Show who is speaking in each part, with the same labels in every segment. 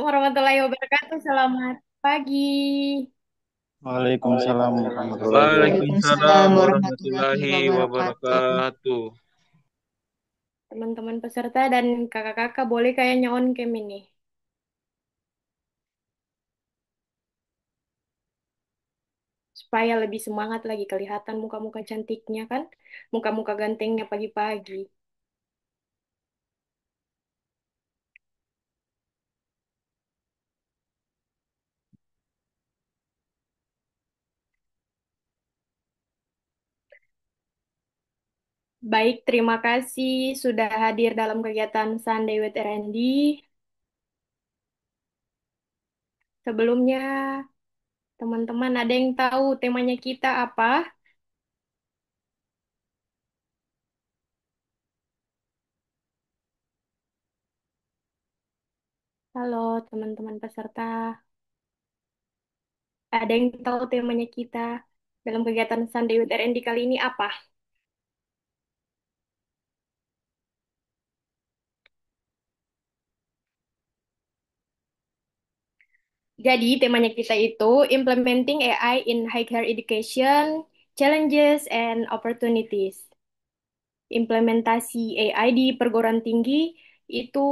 Speaker 1: Warahmatullahi wabarakatuh. Selamat pagi.
Speaker 2: Waalaikumsalam warahmatullahi wabarakatuh.
Speaker 3: Waalaikumsalam
Speaker 4: Waalaikumsalam
Speaker 3: warahmatullahi
Speaker 4: warahmatullahi
Speaker 3: wabarakatuh.
Speaker 4: wabarakatuh.
Speaker 1: Teman-teman peserta dan kakak-kakak boleh kayaknya on cam ini. Supaya lebih semangat lagi kelihatan muka-muka cantiknya kan. Muka-muka gantengnya pagi-pagi. Baik, terima kasih sudah hadir dalam kegiatan Sunday with R&D. Sebelumnya, teman-teman ada yang tahu temanya kita apa? Halo teman-teman peserta. Ada yang tahu temanya kita dalam kegiatan Sunday with R&D kali ini apa? Jadi temanya kita itu Implementing AI in Higher Education, Challenges and Opportunities. Implementasi AI di perguruan tinggi itu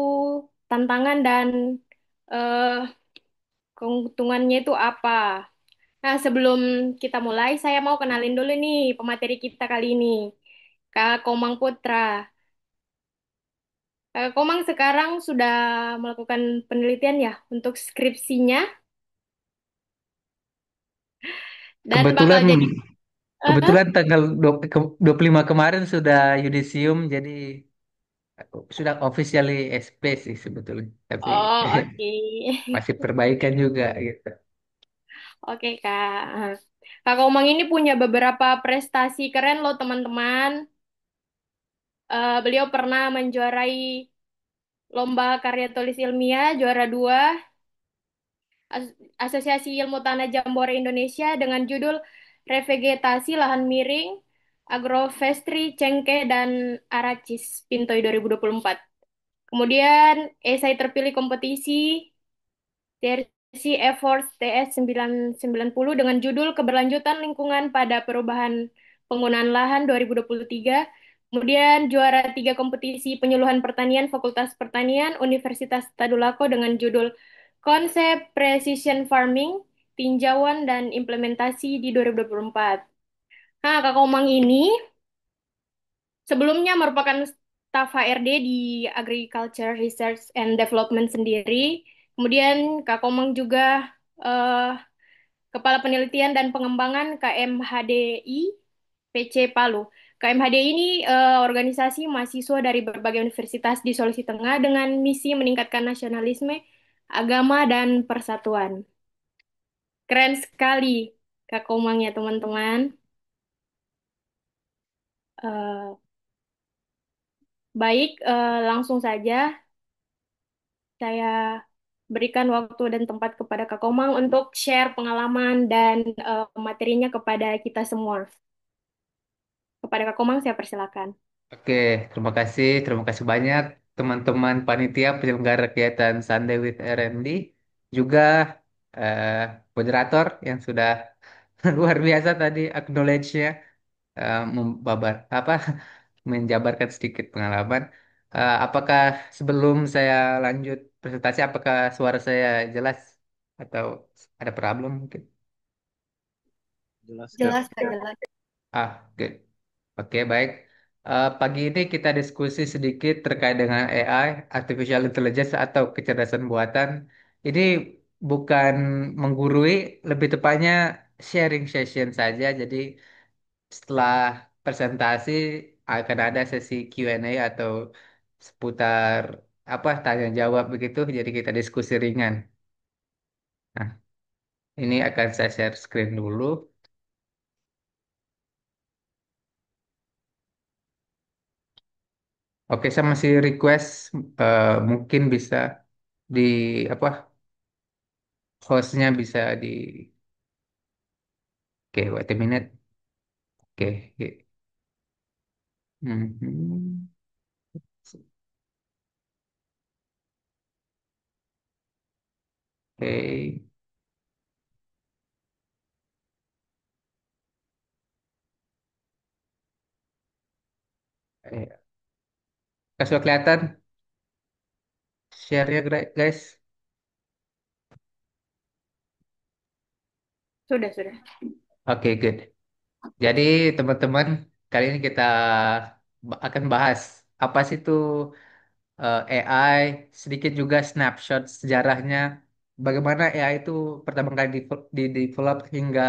Speaker 1: tantangan dan eh, keuntungannya itu apa? Nah, sebelum kita mulai, saya mau kenalin dulu nih pemateri kita kali ini. Kak Komang Putra. Kak Komang sekarang sudah melakukan penelitian ya untuk skripsinya dan
Speaker 3: Kebetulan
Speaker 1: bakal jadi
Speaker 3: kebetulan tanggal 25 kemarin sudah yudisium jadi sudah officially SP sih sebetulnya. Tapi
Speaker 1: oh, oke.
Speaker 3: masih perbaikan juga gitu.
Speaker 1: Oke, Kak. Kak Komang ini punya beberapa prestasi keren loh, teman-teman. Beliau pernah menjuarai lomba karya tulis ilmiah, juara dua, Asosiasi Ilmu Tanah Jambore Indonesia dengan judul Revegetasi Lahan Miring, Agroforestry, Cengkeh, dan Aracis Pintoy 2024. Kemudian, esai terpilih kompetisi Tersi Effort TS 990 dengan judul Keberlanjutan Lingkungan pada Perubahan Penggunaan Lahan 2023. Kemudian juara tiga kompetisi penyuluhan pertanian Fakultas Pertanian Universitas Tadulako dengan judul Konsep Precision Farming, Tinjauan dan Implementasi di 2024. Nah, Kak Komang ini sebelumnya merupakan staf HRD di Agriculture Research and Development sendiri. Kemudian Kak Komang juga eh, Kepala Penelitian dan Pengembangan KMHDI PC Palu. KMHDI ini organisasi mahasiswa dari berbagai universitas di Sulawesi Tengah dengan misi meningkatkan nasionalisme, agama, dan persatuan. Keren sekali Kak Komang ya teman-teman. Eh, Baik, langsung saja saya berikan waktu dan tempat kepada Kak Komang untuk share pengalaman dan materinya kepada kita semua. Kepada Kak Komang, saya persilakan.
Speaker 3: Oke, terima kasih banyak teman-teman panitia penyelenggara kegiatan Sunday with R&D, juga eh, moderator yang sudah luar biasa tadi acknowledge-nya, membabar apa menjabarkan sedikit pengalaman. Apakah sebelum saya lanjut presentasi, apakah suara saya jelas atau ada problem mungkin?
Speaker 2: Jelas, Kak.
Speaker 1: Jelas, Kak, jelas.
Speaker 3: Oke. Oke, baik. Pagi ini kita diskusi sedikit terkait dengan AI, Artificial Intelligence atau kecerdasan buatan. Ini bukan menggurui, lebih tepatnya sharing session saja. Jadi setelah presentasi akan ada sesi Q&A atau seputar apa tanya jawab begitu. Jadi kita diskusi ringan. Nah, ini akan saya share screen dulu. Oke, saya masih request mungkin bisa di apa hostnya bisa di oke wait a minute oke oke. Mhm. Oke. Eh, Kasih kelihatan share-nya guys.
Speaker 1: Sudah, sudah.
Speaker 3: Oke, good. Jadi teman-teman, kali ini kita akan bahas apa sih itu AI, sedikit juga snapshot sejarahnya, bagaimana AI itu pertama kali di develop hingga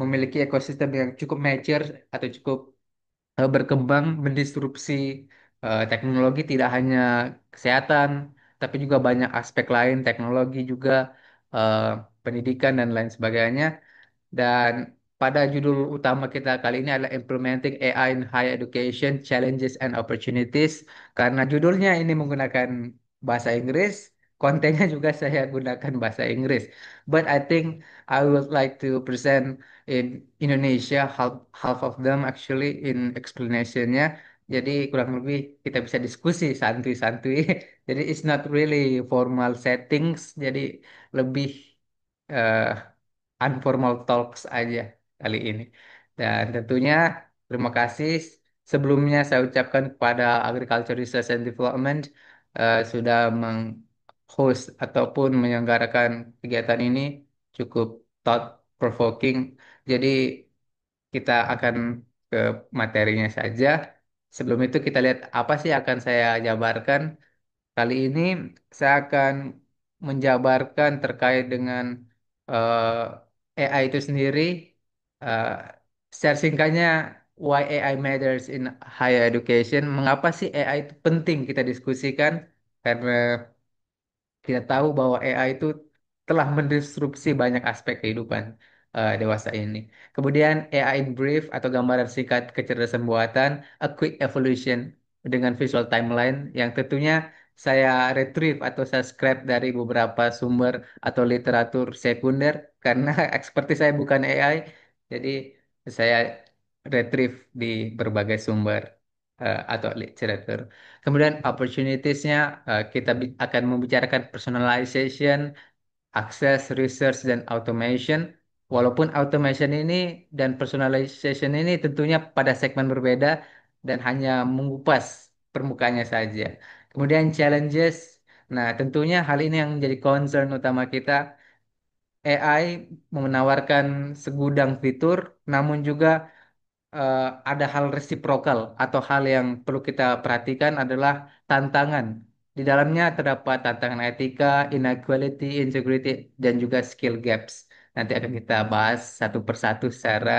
Speaker 3: memiliki ekosistem yang cukup mature atau cukup berkembang, mendisrupsi teknologi tidak hanya kesehatan, tapi juga banyak aspek lain, teknologi juga, eh, pendidikan dan lain sebagainya. Dan pada judul utama kita kali ini adalah Implementing AI in Higher Education, Challenges and Opportunities. Karena judulnya ini menggunakan bahasa Inggris, kontennya juga saya gunakan bahasa Inggris. But I think I would like to present in Indonesia, half of them actually in explanationnya. Jadi kurang lebih kita bisa diskusi santuy-santuy. Jadi it's not really formal settings. Jadi lebih eh, informal talks aja kali ini. Dan tentunya terima kasih sebelumnya saya ucapkan kepada Agriculture Research and Development sudah meng-host ataupun menyelenggarakan kegiatan ini cukup thought provoking. Jadi kita akan ke materinya saja. Sebelum itu kita lihat apa sih akan saya jabarkan. Kali ini saya akan menjabarkan terkait dengan AI itu sendiri. Eh, Secara singkatnya, why AI matters in higher education. Mengapa sih AI itu penting kita diskusikan? Karena kita tahu bahwa AI itu telah mendisrupsi banyak aspek kehidupan dewasa ini. Kemudian AI in brief atau gambaran singkat kecerdasan buatan, a quick evolution dengan visual timeline yang tentunya saya retrieve atau saya scrap dari beberapa sumber atau literatur sekunder karena ekspertis saya bukan AI, jadi saya retrieve di berbagai sumber atau literatur. Kemudian opportunities-nya kita akan membicarakan personalization, akses, research, dan automation. Walaupun automation ini dan personalization ini tentunya pada segmen berbeda dan hanya mengupas permukaannya saja. Kemudian challenges, nah tentunya hal ini yang menjadi concern utama kita. AI menawarkan segudang fitur, namun juga eh, ada hal resiprokal atau hal yang perlu kita perhatikan adalah tantangan. Di dalamnya terdapat tantangan etika, inequality, integrity, dan juga skill gaps. Nanti akan kita bahas satu persatu secara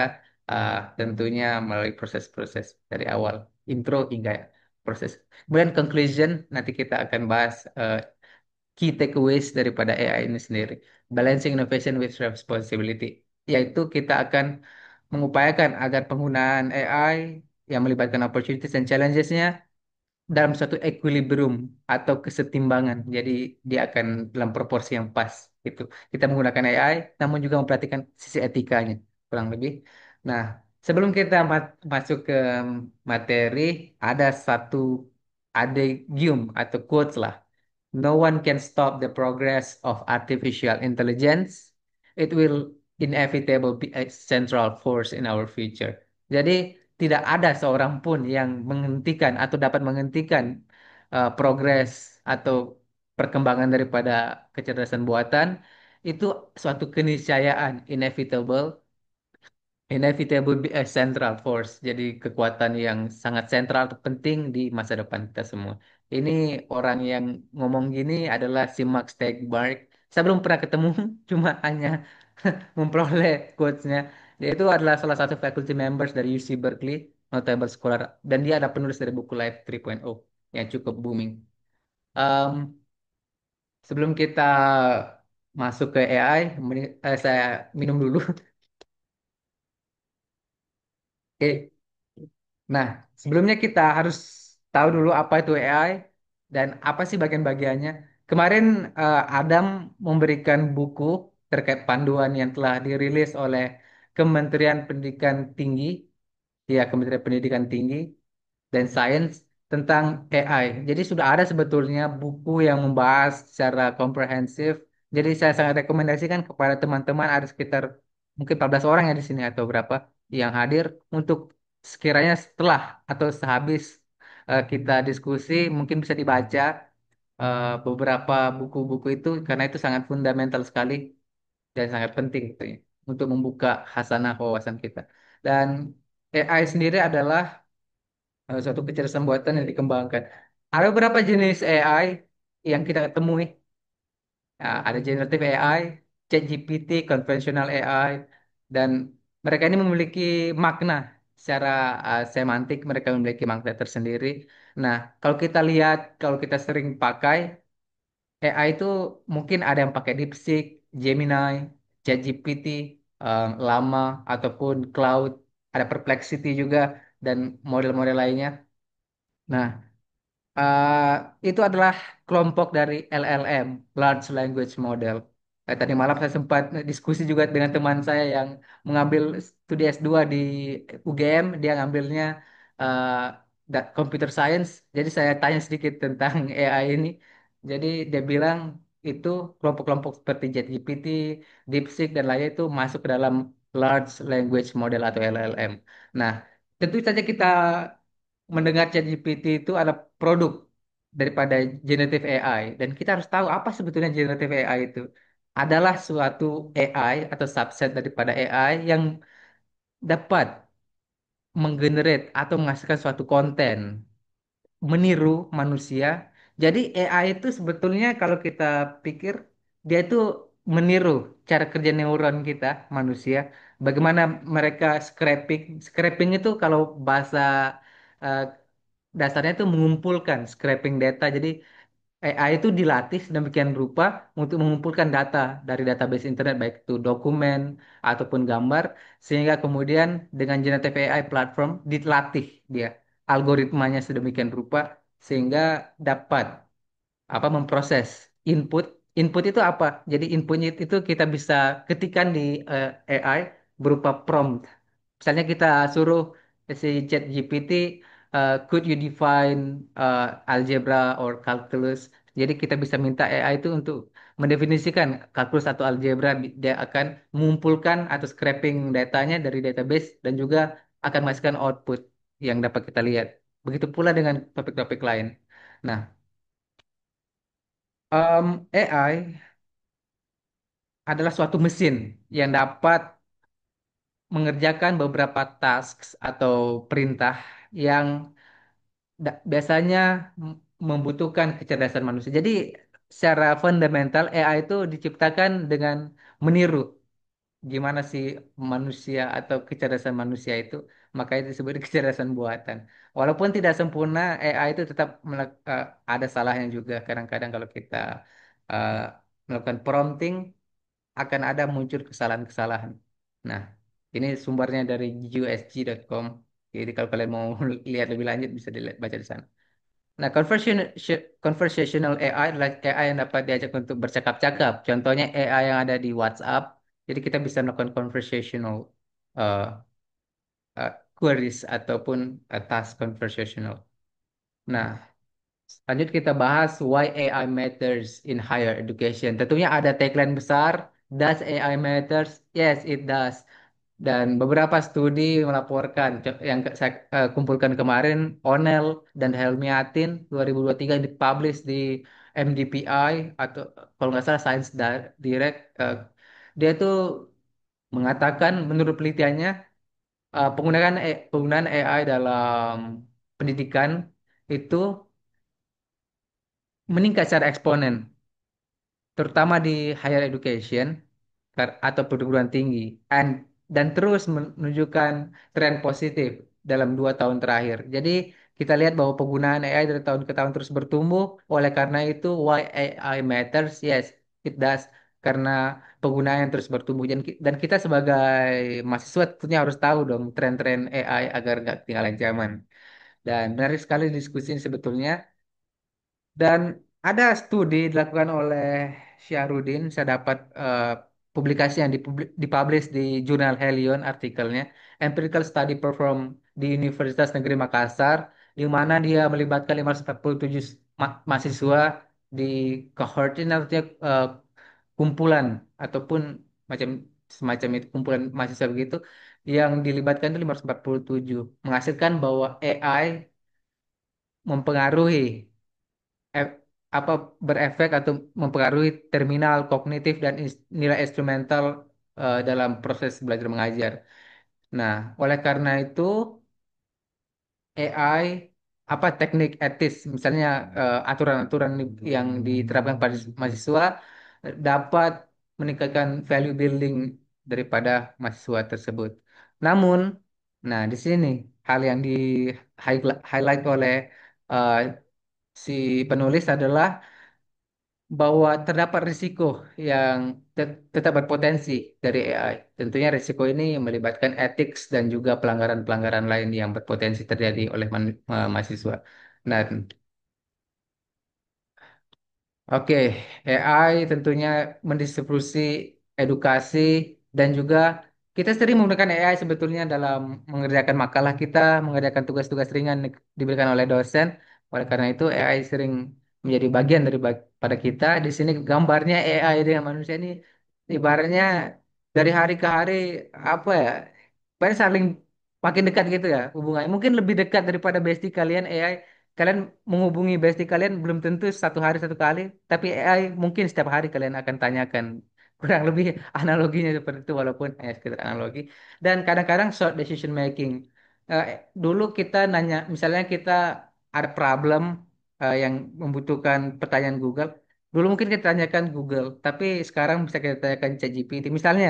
Speaker 3: tentunya melalui proses-proses dari awal intro hingga proses. Kemudian conclusion, nanti kita akan bahas key takeaways daripada AI ini sendiri. Balancing innovation with responsibility. Yaitu kita akan mengupayakan agar penggunaan AI yang melibatkan opportunities dan challenges-nya dalam suatu equilibrium atau kesetimbangan. Jadi dia akan dalam proporsi yang pas gitu. Kita menggunakan AI namun juga memperhatikan sisi etikanya kurang lebih. Nah, sebelum kita masuk ke materi, ada satu adegium atau quotes lah. No one can stop the progress of artificial intelligence. It will inevitable be a central force in our future. Jadi tidak ada seorang pun yang menghentikan atau dapat menghentikan progres atau perkembangan daripada kecerdasan buatan. Itu suatu keniscayaan inevitable. Inevitable be a central force. Jadi kekuatan yang sangat sentral atau penting di masa depan kita semua. Ini orang yang ngomong gini adalah si Max Tegmark. Saya belum pernah ketemu, cuma hanya memperoleh quotes-nya. Dia itu adalah salah satu faculty members dari UC Berkeley, notable scholar, dan dia ada penulis dari buku Life 3.0 yang cukup booming. Em, Sebelum kita masuk ke AI, saya minum dulu. Oke. Nah, sebelumnya kita harus tahu dulu apa itu AI dan apa sih bagian-bagiannya. Kemarin Adam memberikan buku terkait panduan yang telah dirilis oleh Kementerian Pendidikan Tinggi, ya Kementerian Pendidikan Tinggi dan Sains tentang AI. Jadi sudah ada sebetulnya buku yang membahas secara komprehensif Jadi saya sangat rekomendasikan kepada teman-teman ada sekitar mungkin 14 orang ya di sini atau berapa yang hadir untuk sekiranya setelah atau sehabis kita diskusi mungkin bisa dibaca beberapa buku-buku itu karena itu sangat fundamental sekali dan sangat penting gitu ya, untuk membuka hasanah wawasan kita. Dan AI sendiri adalah suatu kecerdasan buatan yang dikembangkan. Ada beberapa jenis AI yang kita temui. Ada generative AI, ChatGPT, conventional AI, dan mereka ini memiliki makna secara semantik, mereka memiliki makna tersendiri. Nah, kalau kita lihat, kalau kita sering pakai AI itu mungkin ada yang pakai DeepSeek, Gemini, ChatGPT, Llama, ataupun Cloud, ada Perplexity juga, dan model-model lainnya. Nah, Eh, itu adalah kelompok dari LLM, Large Language Model. Tadi malam saya sempat diskusi juga dengan teman saya yang mengambil studi S2 di UGM, dia ngambilnya eh, Computer Science. Jadi saya tanya sedikit tentang AI ini. Jadi dia bilang itu kelompok-kelompok seperti ChatGPT, DeepSeek dan lainnya itu masuk ke dalam Large Language Model atau LLM. Nah, tentu saja kita mendengar ChatGPT itu adalah produk daripada generative AI dan kita harus tahu apa sebetulnya generative AI itu adalah suatu AI atau subset daripada AI yang dapat menggenerate atau menghasilkan suatu konten meniru manusia. Jadi AI itu sebetulnya kalau kita pikir dia itu meniru cara kerja neuron kita manusia. Bagaimana mereka scraping. Scraping itu kalau bahasa eh, dasarnya itu mengumpulkan scraping data. Jadi AI itu dilatih sedemikian rupa untuk mengumpulkan data dari database internet baik itu dokumen ataupun gambar sehingga kemudian dengan generative AI platform dilatih dia algoritmanya sedemikian rupa sehingga dapat apa memproses input. Input itu apa? Jadi inputnya itu kita bisa ketikkan di AI berupa prompt. Misalnya kita suruh si ChatGPT, could you define algebra or calculus? Jadi kita bisa minta AI itu untuk mendefinisikan kalkulus atau algebra. Dia akan mengumpulkan atau scraping datanya dari database dan juga akan menghasilkan output yang dapat kita lihat. Begitu pula dengan topik-topik lain. Nah, AI adalah suatu mesin yang dapat mengerjakan beberapa tasks atau perintah yang biasanya membutuhkan kecerdasan manusia. Jadi secara fundamental AI itu diciptakan dengan meniru gimana sih manusia atau kecerdasan manusia itu, maka itu disebut kecerdasan buatan. Walaupun tidak sempurna, AI itu tetap ada salahnya juga. Kadang-kadang kalau kita eh, melakukan prompting akan ada muncul kesalahan-kesalahan. Nah, ini sumbernya dari usg.com. Jadi kalau kalian mau lihat lebih lanjut bisa dilihat baca di sana. Nah, conversational AI adalah AI yang dapat diajak untuk bercakap-cakap. Contohnya AI yang ada di WhatsApp. Jadi kita bisa melakukan conversational uh, queries ataupun task conversational. Nah, lanjut kita bahas why AI matters in higher education. Tentunya ada tagline besar, Does AI matters? Yes, it does. Dan beberapa studi melaporkan yang saya kumpulkan kemarin, Onel dan Helmiatin 2023 dipublish di MDPI atau kalau nggak salah Science Direct. Dia itu mengatakan menurut penelitiannya penggunaan AI dalam pendidikan itu meningkat secara eksponen terutama di higher education atau perguruan tinggi and- dan terus menunjukkan tren positif dalam 2 tahun terakhir. Jadi kita lihat bahwa penggunaan AI dari tahun ke tahun terus bertumbuh. Oleh karena itu, why AI matters? Yes, it does. Karena penggunaan yang terus bertumbuh dan kita sebagai mahasiswa tentunya harus tahu dong tren-tren AI agar nggak ketinggalan zaman. Dan menarik sekali diskusi ini sebetulnya. Dan ada studi dilakukan oleh Syahrudin, saya dapat publikasi yang dipublish di jurnal Helion artikelnya, Empirical Study Performed di Universitas Negeri Makassar, di mana dia melibatkan 547 mahasiswa di cohort ini artinya kumpulan ataupun macam semacam itu kumpulan mahasiswa begitu yang dilibatkan itu 547 menghasilkan bahwa AI mempengaruhi ef- apa berefek atau mempengaruhi terminal kognitif dan nilai instrumental dalam proses belajar mengajar. Nah, oleh karena itu AI apa teknik etis misalnya aturan-aturan yang diterapkan pada mahasiswa dapat meningkatkan value building daripada mahasiswa tersebut. Namun, nah di sini hal yang di highlight oleh eh, si penulis adalah bahwa terdapat risiko yang tetap berpotensi dari AI. Tentunya risiko ini melibatkan etik dan juga pelanggaran-pelanggaran lain yang berpotensi terjadi oleh mahasiswa. Nah, oke, AI tentunya mendistribusi edukasi dan juga kita sering menggunakan AI sebetulnya dalam mengerjakan makalah kita, mengerjakan tugas-tugas ringan diberikan oleh dosen. Oleh karena itu AI sering menjadi bagian daripada kita. Di sini gambarnya AI dengan manusia ini ibaratnya dari hari ke hari apa ya? Banyak saling makin dekat gitu ya hubungannya. Mungkin lebih dekat daripada bestie kalian AI. Kalian menghubungi bestie kalian belum tentu satu hari satu kali, tapi AI mungkin setiap hari kalian akan tanyakan. Kurang lebih analoginya seperti itu walaupun hanya sekedar analogi. Dan kadang-kadang short decision making. Eh, Dulu kita nanya, misalnya kita ada problem yang membutuhkan pertanyaan Google. Dulu mungkin kita tanyakan Google, tapi sekarang bisa kita tanyakan ChatGPT. Misalnya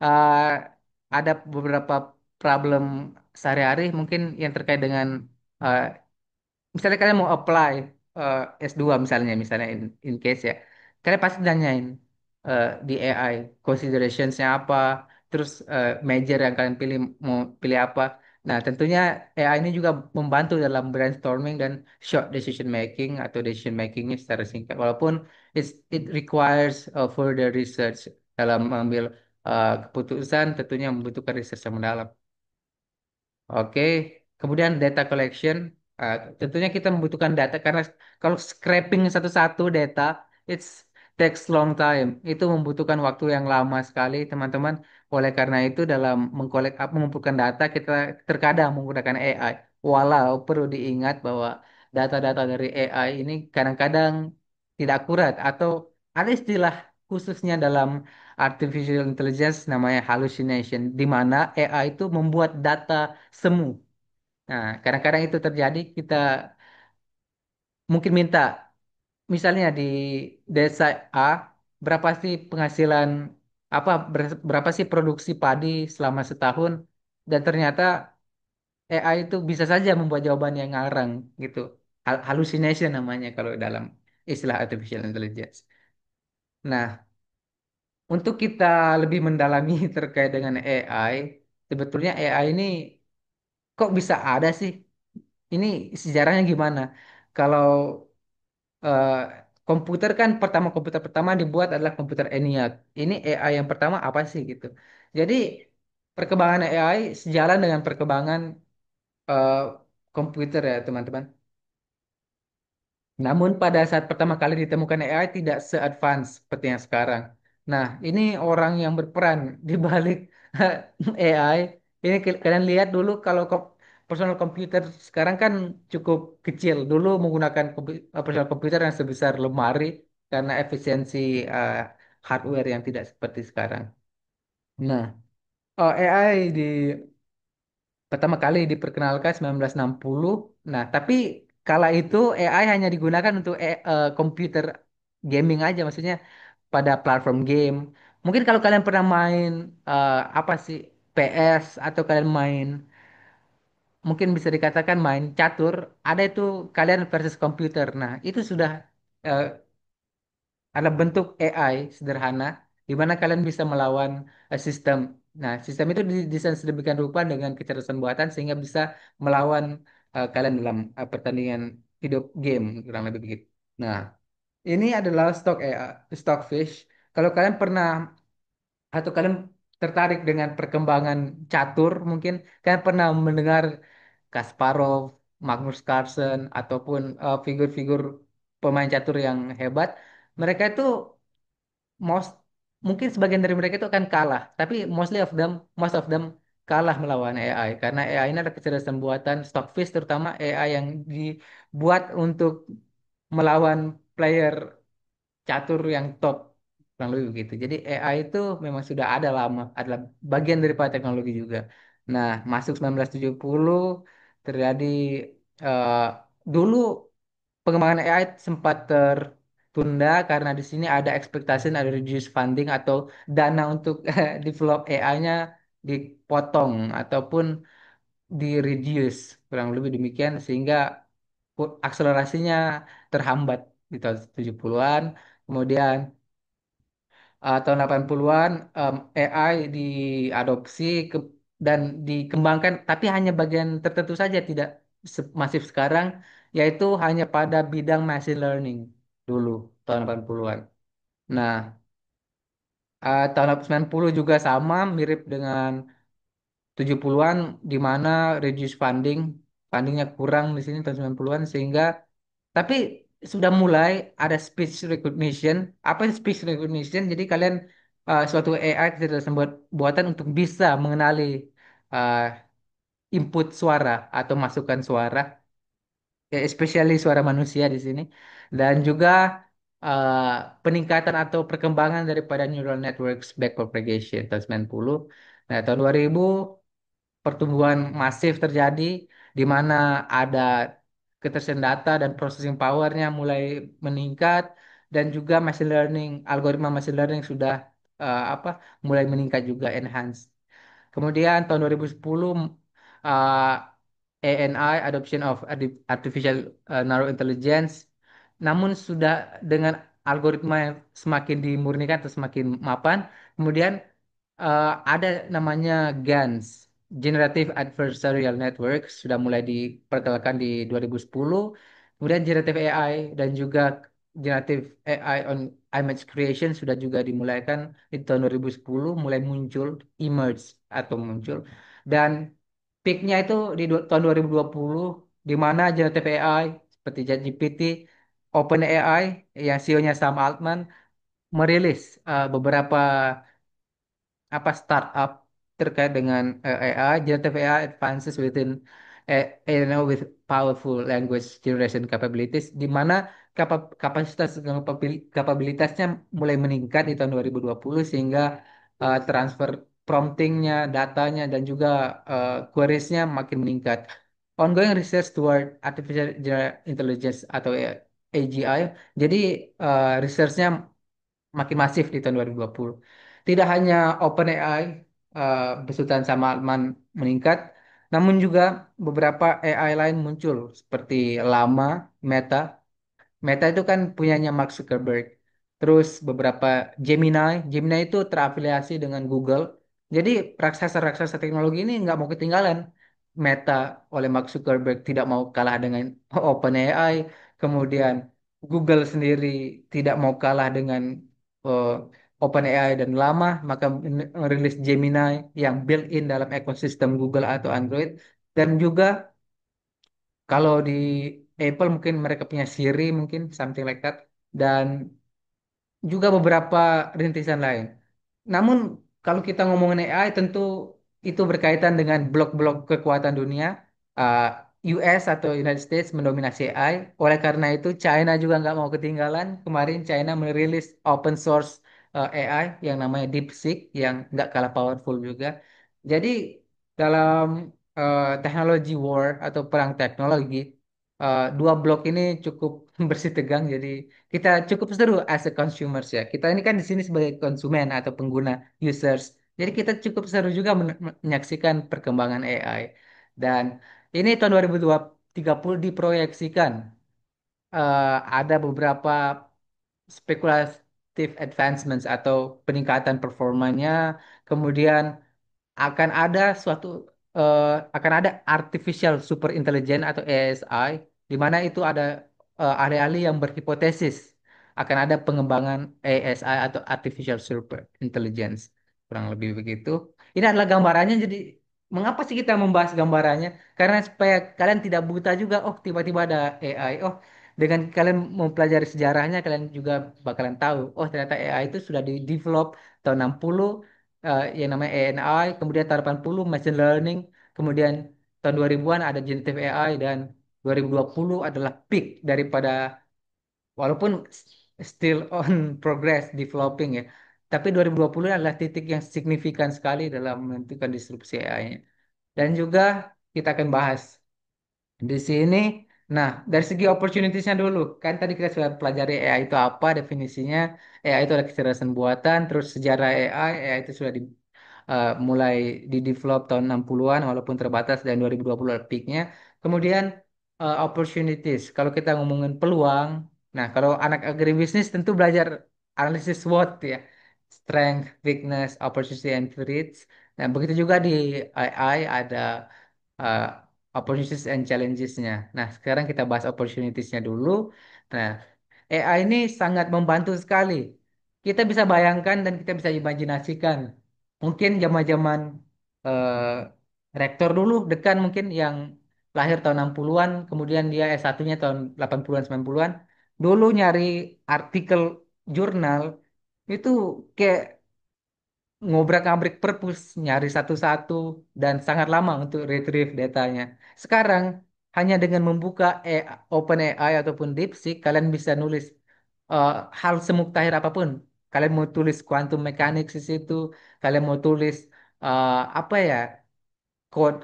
Speaker 3: eh, ada beberapa problem sehari-hari mungkin yang terkait dengan eh, misalnya kalian mau apply S2 misalnya in case ya kalian pasti nanyain di AI considerationsnya apa terus major yang kalian pilih mau pilih apa. Nah tentunya AI ini juga membantu dalam brainstorming dan short decision making atau decision makingnya secara singkat walaupun it requires further research dalam mengambil keputusan tentunya membutuhkan research yang mendalam. Oke, kemudian data collection. Tentunya kita membutuhkan data karena kalau scraping satu-satu data, it's takes long time. Itu membutuhkan waktu yang lama sekali, teman-teman. Oleh karena itu, dalam mengumpulkan data, kita terkadang menggunakan AI. Walau perlu diingat bahwa data-data dari AI ini kadang-kadang tidak akurat atau ada istilah khususnya dalam artificial intelligence namanya hallucination, di mana AI itu membuat data semu. Nah, kadang-kadang itu terjadi kita mungkin minta misalnya di desa A berapa sih penghasilan berapa sih produksi padi selama setahun dan ternyata AI itu bisa saja membuat jawaban yang ngarang gitu. Hallucination namanya kalau dalam istilah artificial intelligence. Nah, untuk kita lebih mendalami terkait dengan AI, sebetulnya AI ini kok bisa ada sih? Ini sejarahnya gimana? Kalau eh, komputer pertama dibuat adalah komputer ENIAC. Ini AI yang pertama apa sih gitu? Jadi perkembangan AI sejalan dengan perkembangan eh, komputer ya teman-teman. Namun pada saat pertama kali ditemukan AI tidak se-advance seperti yang sekarang. Nah, ini orang yang berperan di balik AI. Ini kalian lihat dulu kalau personal komputer sekarang kan cukup kecil. Dulu menggunakan personal komputer yang sebesar lemari karena efisiensi eh, hardware yang tidak seperti sekarang. Nah, AI pertama kali diperkenalkan 1960. Nah, tapi kala itu AI hanya digunakan untuk komputer gaming aja, maksudnya pada platform game. Mungkin kalau kalian pernah main apa sih PS atau kalian main mungkin bisa dikatakan main catur, ada itu kalian versus komputer. Nah, itu sudah eh, ada bentuk AI sederhana di mana kalian bisa melawan sistem. Nah, sistem itu didesain sedemikian rupa dengan kecerdasan buatan sehingga bisa melawan kalian dalam pertandingan video game kurang lebih begitu. Nah, ini adalah stockfish. Kalau kalian pernah atau kalian tertarik dengan perkembangan catur, mungkin kalian pernah mendengar Kasparov, Magnus Carlsen ataupun figur-figur pemain catur yang hebat. Mereka itu mungkin sebagian dari mereka itu akan kalah, tapi most of them kalah melawan AI karena AI ini adalah kecerdasan buatan Stockfish, terutama AI yang dibuat untuk melawan player catur yang top, kurang lebih begitu. Jadi AI itu memang sudah ada lama, adalah bagian daripada teknologi juga. Nah, masuk 1970 terjadi eh, dulu pengembangan AI sempat tertunda karena di sini ada ekspektasi ada reduce funding atau dana untuk develop AI-nya dipotong ataupun di reduce, kurang lebih demikian, sehingga akselerasinya terhambat di tahun 70-an. Kemudian tahun 80-an AI diadopsi dan dikembangkan, tapi hanya bagian tertentu saja, tidak masif sekarang, yaitu hanya pada bidang machine learning dulu tahun 80-an. Nah, tahun 90 juga sama, mirip dengan 70-an, di mana reduce fundingnya kurang di sini tahun 90-an, sehingga tapi sudah mulai ada speech recognition. Apa itu speech recognition? Jadi kalian suatu AI kecerdasan buatan untuk bisa mengenali uh, input suara atau masukan suara, ya, especially suara manusia di sini, dan juga uh, peningkatan atau perkembangan daripada neural networks backpropagation tahun 90. Nah, tahun 2000 pertumbuhan masif terjadi di mana ada ketersediaan data dan processing powernya mulai meningkat, dan juga machine learning, algoritma machine learning sudah apa, mulai meningkat juga, enhance. Kemudian tahun 2010 uh, ANI, Adoption of Artificial Narrow Intelligence, namun sudah dengan algoritma yang semakin dimurnikan atau semakin mapan. Kemudian ada namanya GANs, Generative Adversarial Network, sudah mulai diperkenalkan di 2010. Kemudian Generative AI dan juga Generative AI on Image Creation sudah juga dimulaikan di tahun 2010, mulai muncul, emerge atau muncul. Dan peaknya itu di tahun 2020, di mana Generative AI seperti ChatGPT, OpenAI yang CEO-nya Sam Altman merilis beberapa apa startup terkait dengan AI, generative AI advances within with powerful language generation capabilities, di mana kapasitas dan kapabilitasnya mulai meningkat di tahun 2020, sehingga transfer promptingnya, datanya, dan juga queriesnya makin meningkat. Ongoing research toward artificial general intelligence atau AGI, jadi researchnya makin masif di tahun 2020. Tidak hanya OpenAI besutan sama Altman meningkat, namun juga beberapa AI lain muncul seperti Llama, Meta. Meta itu kan punyanya Mark Zuckerberg. Terus beberapa Gemini, Gemini itu terafiliasi dengan Google. Jadi raksasa-raksasa teknologi ini nggak mau ketinggalan. Meta oleh Mark Zuckerberg tidak mau kalah dengan OpenAI. Kemudian Google sendiri tidak mau kalah dengan eh, OpenAI dan Llama, maka merilis Gemini yang built-in dalam ekosistem Google atau Android. Dan juga kalau di Apple mungkin mereka punya Siri, mungkin something like that, dan juga beberapa rintisan lain. Namun kalau kita ngomongin AI, tentu itu berkaitan dengan blok-blok kekuatan dunia. Uh, US atau United States mendominasi AI. Oleh karena itu China juga nggak mau ketinggalan. Kemarin China merilis open source AI yang namanya DeepSeek, yang nggak kalah powerful juga. Jadi dalam teknologi war atau perang teknologi, dua blok ini cukup bersih tegang. Jadi kita cukup seru as a consumers ya. Kita ini kan di sini sebagai konsumen atau pengguna, users. Jadi kita cukup seru juga menyaksikan perkembangan AI. Dan ini tahun 2030 diproyeksikan ada beberapa spekulatif advancements atau peningkatan performanya. Kemudian akan ada suatu eh, akan ada artificial super intelligence atau ASI, di mana itu ada ahli-ahli yang berhipotesis akan ada pengembangan ASI atau artificial super intelligence, kurang lebih begitu. Ini adalah gambarannya. Jadi mengapa sih kita membahas gambarannya? Karena supaya kalian tidak buta juga. Oh, tiba-tiba ada AI. Oh, dengan kalian mempelajari sejarahnya, kalian juga bakalan tahu, oh ternyata AI itu sudah di develop tahun 60, yang namanya ANI, kemudian tahun 80 machine learning, kemudian tahun 2000-an ada generative AI, dan 2020 adalah peak daripada, walaupun still on progress developing ya, tapi 2020 adalah titik yang signifikan sekali dalam menentukan disrupsi AI-nya. Dan juga kita akan bahas di sini. Nah, dari segi opportunitiesnya dulu, kan tadi kita sudah pelajari AI itu apa, definisinya. AI itu adalah kecerdasan buatan, terus sejarah AI, AI itu sudah mulai di-develop tahun 60-an walaupun terbatas, dan 2020 adalah peaknya. Kemudian opportunities, kalau kita ngomongin peluang, nah kalau anak agribisnis tentu belajar analisis SWOT ya, strength, weakness, opportunity, and threats. Nah, begitu juga di AI ada uh, opportunities and challenges-nya. Nah, sekarang kita bahas opportunities-nya dulu. Nah, AI ini sangat membantu sekali. Kita bisa bayangkan dan kita bisa imajinasikan. Mungkin zaman-zaman rektor dulu, dekan mungkin yang lahir tahun 60-an, kemudian dia S1-nya tahun 80-an, 90-an. Dulu nyari artikel jurnal itu kayak ngobrak-abrik perpus, nyari satu-satu, dan sangat lama untuk retrieve datanya. Sekarang hanya dengan membuka OpenAI ataupun DeepSeek, kalian bisa nulis eh, hal semuktahir apapun. Kalian mau tulis quantum mechanics di situ, kalian mau tulis apa ya,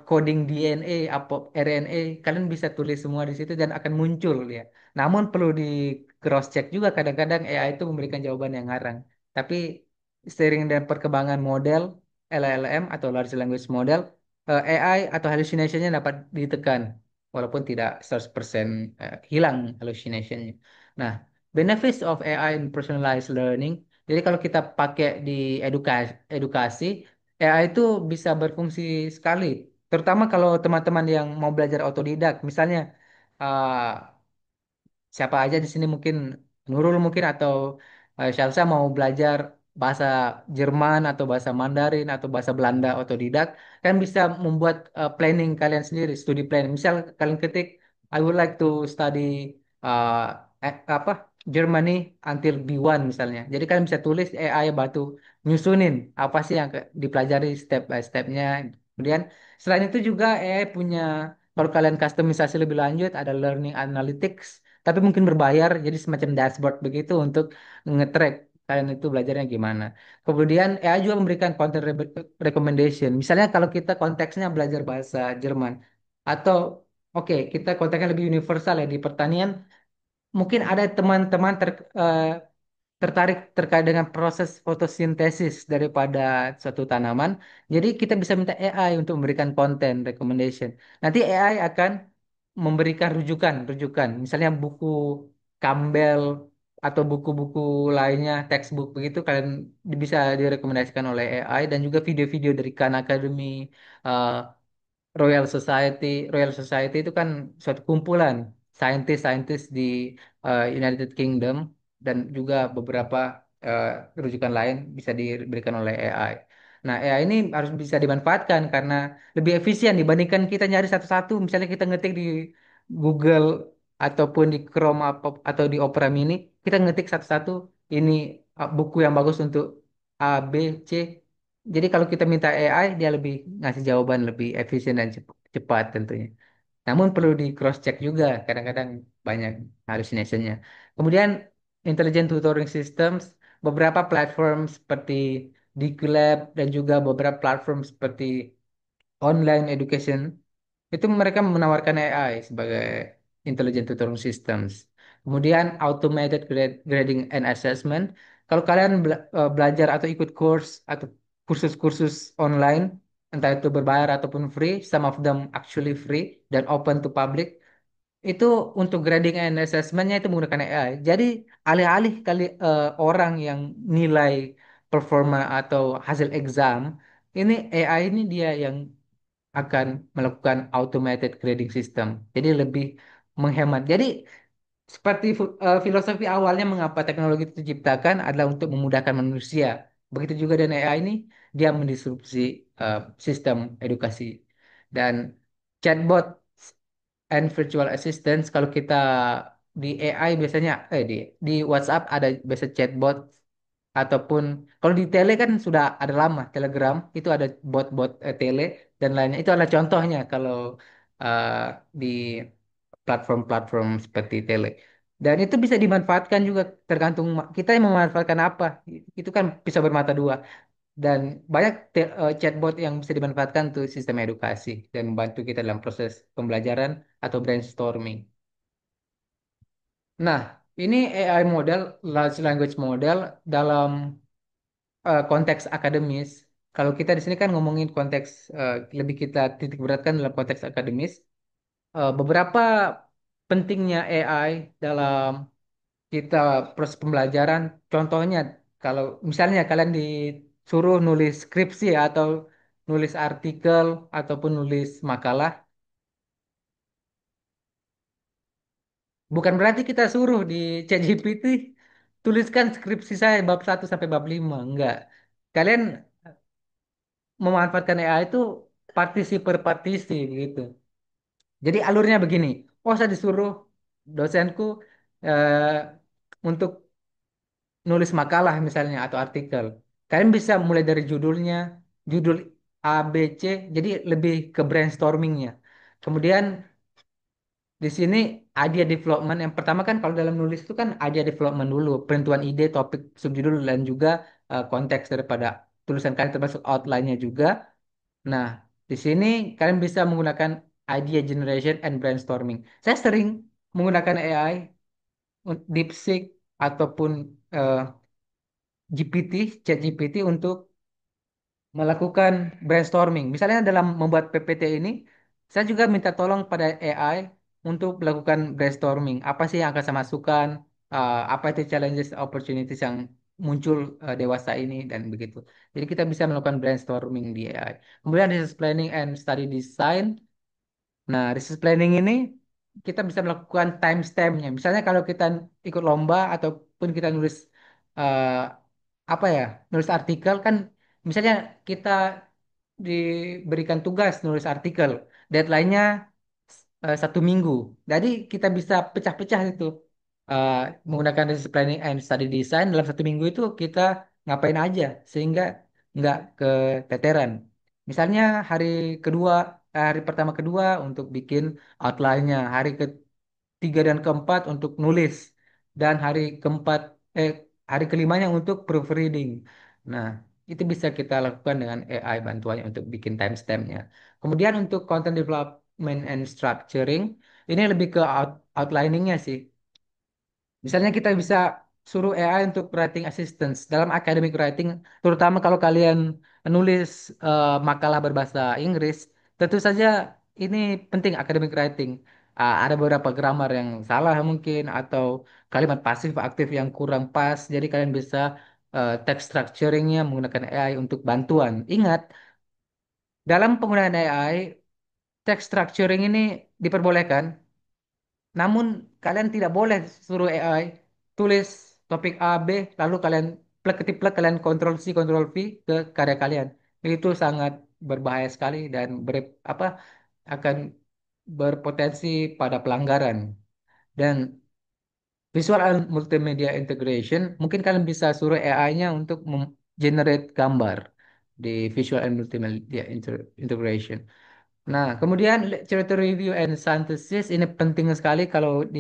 Speaker 3: coding DNA apa RNA, kalian bisa tulis semua di situ dan akan muncul ya. Namun perlu di cross check juga, kadang-kadang AI itu memberikan jawaban yang ngarang. Tapi seiring dengan perkembangan model LLM atau large language model, AI atau hallucination-nya dapat ditekan walaupun tidak 100% hilang hallucination-nya. Nah, benefits of AI in personalized learning. Jadi kalau kita pakai di edukasi, AI itu bisa berfungsi sekali, terutama kalau teman-teman yang mau belajar otodidak. Misalnya, uh, siapa aja di sini mungkin Nurul mungkin atau Shalsa mau belajar bahasa Jerman atau bahasa Mandarin atau bahasa Belanda otodidak, kan bisa membuat planning kalian sendiri, studi plan. Misal kalian ketik, I would like to study uh, apa Germany until B1 misalnya. Jadi kalian bisa tulis, AI bantu nyusunin apa sih yang dipelajari step by stepnya. Kemudian selain itu juga AI punya, kalau kalian customisasi lebih lanjut, ada learning analytics, tapi mungkin berbayar, jadi semacam dashboard begitu untuk nge-track kalian itu belajarnya gimana. Kemudian AI juga memberikan content recommendation. Misalnya kalau kita konteksnya belajar bahasa Jerman, atau oke, kita konteksnya lebih universal ya di pertanian, mungkin ada teman-teman tertarik terkait dengan proses fotosintesis daripada suatu tanaman. Jadi kita bisa minta AI untuk memberikan konten recommendation. Nanti AI akan memberikan rujukan. Misalnya buku Campbell atau buku-buku lainnya, textbook begitu, kalian bisa direkomendasikan oleh AI, dan juga video-video dari Khan Academy, eh, Royal Society itu kan suatu kumpulan saintis-saintis di United Kingdom, dan juga beberapa eh, rujukan lain bisa diberikan oleh AI. Nah, AI ini harus bisa dimanfaatkan karena lebih efisien dibandingkan kita nyari satu-satu. Misalnya kita ngetik di Google ataupun di Chrome atau di Opera Mini, kita ngetik satu-satu, ini buku yang bagus untuk A, B, C. Jadi kalau kita minta AI, dia lebih ngasih jawaban lebih efisien dan cepat tentunya. Namun perlu di cross check juga, kadang-kadang banyak hallucination-nya. Kemudian intelligent tutoring systems, beberapa platform seperti Diglab dan juga beberapa platform seperti online education, itu mereka menawarkan AI sebagai intelligent tutoring systems. Kemudian automated grading and assessment. Kalau kalian belajar atau ikut course atau kursus-kursus online, entah itu berbayar ataupun free, some of them actually free dan open to public, itu untuk grading and assessmentnya itu menggunakan AI. Jadi alih-alih orang yang nilai performa atau hasil exam, ini AI ini dia yang akan melakukan automated grading system. Jadi lebih menghemat. Jadi seperti filosofi awalnya mengapa teknologi itu diciptakan adalah untuk memudahkan manusia. Begitu juga dengan AI ini, dia mendisrupsi sistem edukasi. Dan chatbot and virtual assistants, kalau kita di AI biasanya di WhatsApp ada biasa chatbot ataupun kalau di tele kan sudah ada lama Telegram itu ada bot-bot tele dan lainnya itu adalah contohnya kalau eh, di platform-platform seperti tele dan itu bisa dimanfaatkan juga tergantung kita yang memanfaatkan apa itu kan bisa bermata dua dan banyak chatbot yang bisa dimanfaatkan untuk sistem edukasi dan membantu kita dalam proses pembelajaran atau brainstorming. Nah, ini AI model, large language model dalam konteks akademis. Kalau kita di sini kan ngomongin konteks lebih kita titik beratkan dalam konteks akademis. Beberapa pentingnya AI dalam kita proses pembelajaran. Contohnya, kalau misalnya kalian disuruh nulis skripsi atau nulis artikel ataupun nulis makalah, bukan berarti kita suruh di ChatGPT tuliskan skripsi saya bab 1 sampai bab 5. Enggak. Kalian memanfaatkan AI itu partisi per partisi gitu. Jadi alurnya begini. Oh, saya disuruh dosenku eh, untuk nulis makalah misalnya atau artikel. Kalian bisa mulai dari judulnya, judul A, B, C, jadi lebih ke brainstormingnya. Kemudian di sini idea development. Yang pertama kan kalau dalam nulis itu kan idea development dulu, penentuan ide, topik, subjudul dan juga konteks daripada tulisan kalian termasuk outline-nya juga. Nah, di sini kalian bisa menggunakan idea generation and brainstorming. Saya sering menggunakan AI, DeepSeek ataupun eh, GPT, ChatGPT untuk melakukan brainstorming. Misalnya dalam membuat PPT ini, saya juga minta tolong pada AI untuk melakukan brainstorming. Apa sih yang akan saya masukkan? Apa itu challenges, opportunities yang muncul dewasa ini dan begitu. Jadi kita bisa melakukan brainstorming di AI. Kemudian research planning and study design. Nah, research planning ini kita bisa melakukan timestampnya. Misalnya kalau kita ikut lomba ataupun kita nulis eh, apa ya, nulis artikel kan, misalnya kita diberikan tugas nulis artikel, deadline-nya 1 minggu. Jadi kita bisa pecah-pecah itu eh, menggunakan research planning and study design dalam 1 minggu itu kita ngapain aja sehingga nggak keteteran. Misalnya hari kedua, hari pertama kedua untuk bikin outline-nya, hari ketiga dan keempat untuk nulis, dan eh hari kelimanya untuk proofreading. Nah, itu bisa kita lakukan dengan AI bantuannya untuk bikin timestamp-nya. Kemudian untuk content development and structuring, ini lebih ke outlining-nya sih. Misalnya kita bisa suruh AI untuk writing assistance dalam academic writing, terutama kalau kalian nulis makalah berbahasa Inggris, tentu saja ini penting academic writing. Ada beberapa grammar yang salah mungkin atau kalimat pasif aktif yang kurang pas, jadi kalian bisa text structuringnya menggunakan AI untuk bantuan. Ingat, dalam penggunaan AI, text structuring ini diperbolehkan, namun kalian tidak boleh suruh AI tulis topik A, B, lalu kalian plek ketik plek kalian Ctrl C, Ctrl V ke karya kalian. Itu sangat berbahaya sekali dan apa akan berpotensi pada pelanggaran. Dan visual and multimedia integration, mungkin kalian bisa suruh AI-nya untuk generate gambar di visual and multimedia integration. Nah, kemudian literature review and synthesis ini penting sekali kalau di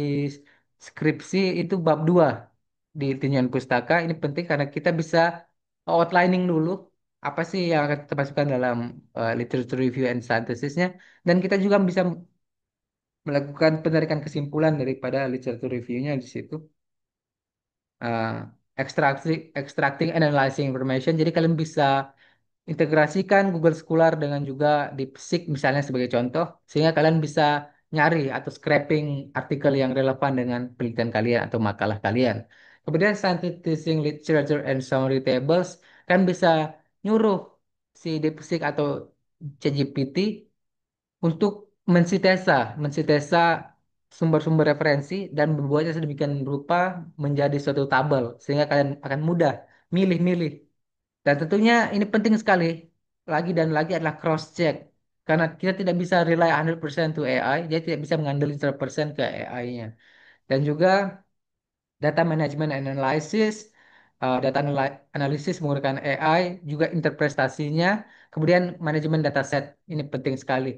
Speaker 3: skripsi itu bab 2 di tinjauan pustaka. Ini penting karena kita bisa outlining dulu apa sih yang akan kita masukkan dalam literature review and synthesisnya dan kita juga bisa melakukan penarikan kesimpulan daripada literature review-nya di situ. Uh, extracting and analyzing information. Jadi kalian bisa integrasikan Google Scholar dengan juga DeepSeek misalnya sebagai contoh, sehingga kalian bisa nyari atau scraping artikel yang relevan dengan penelitian kalian atau makalah kalian. Kemudian synthesizing literature and summary tables, kan bisa nyuruh si DeepSeek atau ChatGPT untuk mensintesa sumber-sumber referensi dan membuatnya sedemikian rupa menjadi suatu tabel, sehingga kalian akan mudah milih-milih dan tentunya ini penting sekali lagi dan lagi adalah cross check. Karena kita tidak bisa rely 100% to AI, jadi tidak bisa mengandalkan 100% ke AI-nya. dan juga data management and analysis, analisis menggunakan AI, juga interpretasinya, kemudian manajemen dataset. Ini penting sekali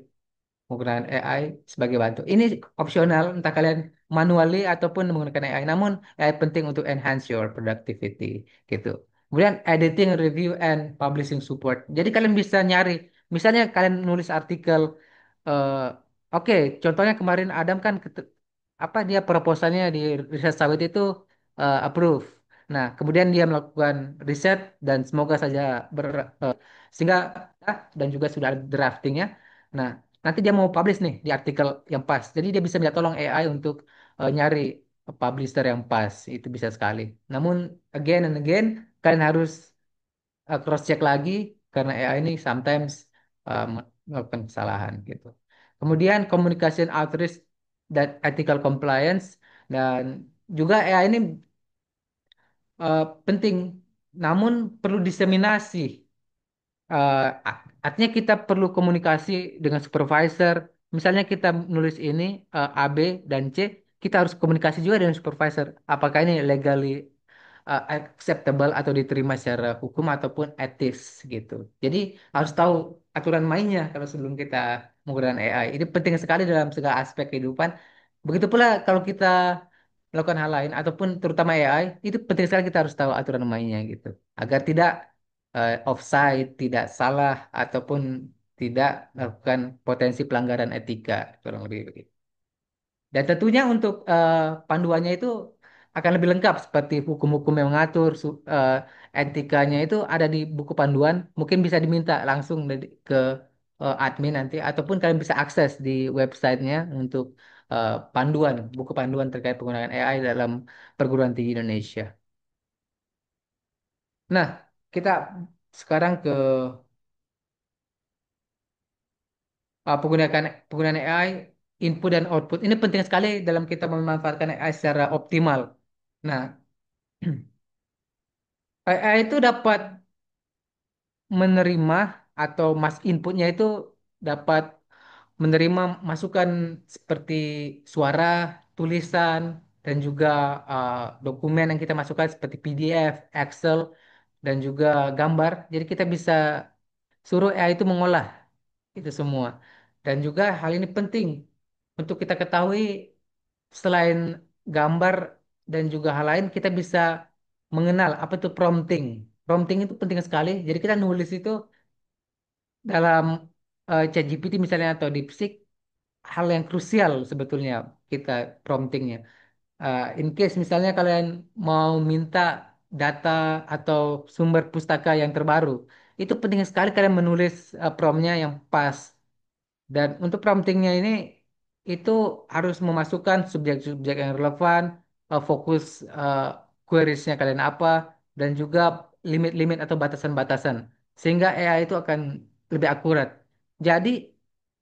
Speaker 3: menggunakan AI sebagai bantu. Ini opsional, entah kalian manually ataupun menggunakan AI. Namun AI penting untuk enhance your productivity gitu. Kemudian editing, review, and publishing support. Jadi kalian bisa nyari, misalnya kalian nulis artikel, eh, oke, contohnya kemarin Adam kan apa dia proposalnya di riset sawit itu approve. Nah, kemudian dia melakukan riset dan semoga saja sehingga dan juga sudah ada draftingnya. Nah, nanti dia mau publish nih di artikel yang pas. Jadi dia bisa minta tolong AI untuk nyari publisher yang pas. Itu bisa sekali. Namun again and again kalian harus cross check lagi karena AI ini sometimes melakukan kesalahan gitu. Kemudian communication outreach dan ethical compliance dan juga AI ini penting namun perlu diseminasi. Artinya kita perlu komunikasi dengan supervisor. Misalnya kita nulis ini A, B, dan C, kita harus komunikasi juga dengan supervisor. Apakah ini legally acceptable atau diterima secara hukum ataupun etis gitu. Jadi harus tahu aturan mainnya kalau sebelum kita menggunakan AI. Ini penting sekali dalam segala aspek kehidupan. Begitu pula kalau kita melakukan hal lain ataupun terutama AI, itu penting sekali kita harus tahu aturan mainnya gitu. Agar tidak offside, tidak salah ataupun tidak melakukan potensi pelanggaran etika kurang lebih begitu. Dan tentunya untuk panduannya itu akan lebih lengkap seperti hukum-hukum yang mengatur etikanya itu ada di buku panduan. Mungkin bisa diminta langsung ke admin nanti ataupun kalian bisa akses di websitenya untuk panduan, buku panduan terkait penggunaan AI dalam perguruan tinggi Indonesia. Nah, kita sekarang ke penggunaan AI, input dan output. Ini penting sekali dalam kita memanfaatkan AI secara optimal. Nah, AI itu dapat menerima atau mas inputnya itu dapat menerima masukan seperti suara, tulisan, dan juga uh, dokumen yang kita masukkan seperti PDF, Excel, dan juga gambar. Jadi kita bisa suruh AI itu mengolah itu semua. Dan juga hal ini penting untuk kita ketahui selain gambar dan juga hal lain, kita bisa mengenal apa itu prompting. Prompting itu penting sekali. Jadi kita nulis itu dalam ChatGPT misalnya atau DeepSeek, hal yang krusial sebetulnya kita promptingnya. In case misalnya kalian mau minta data atau sumber pustaka yang terbaru, itu penting sekali kalian menulis promptnya yang pas. Dan untuk promptingnya ini itu harus memasukkan subjek-subjek yang relevan, fokus eh, queriesnya kalian apa, dan juga limit-limit atau batasan-batasan. Sehingga AI itu akan lebih akurat. Jadi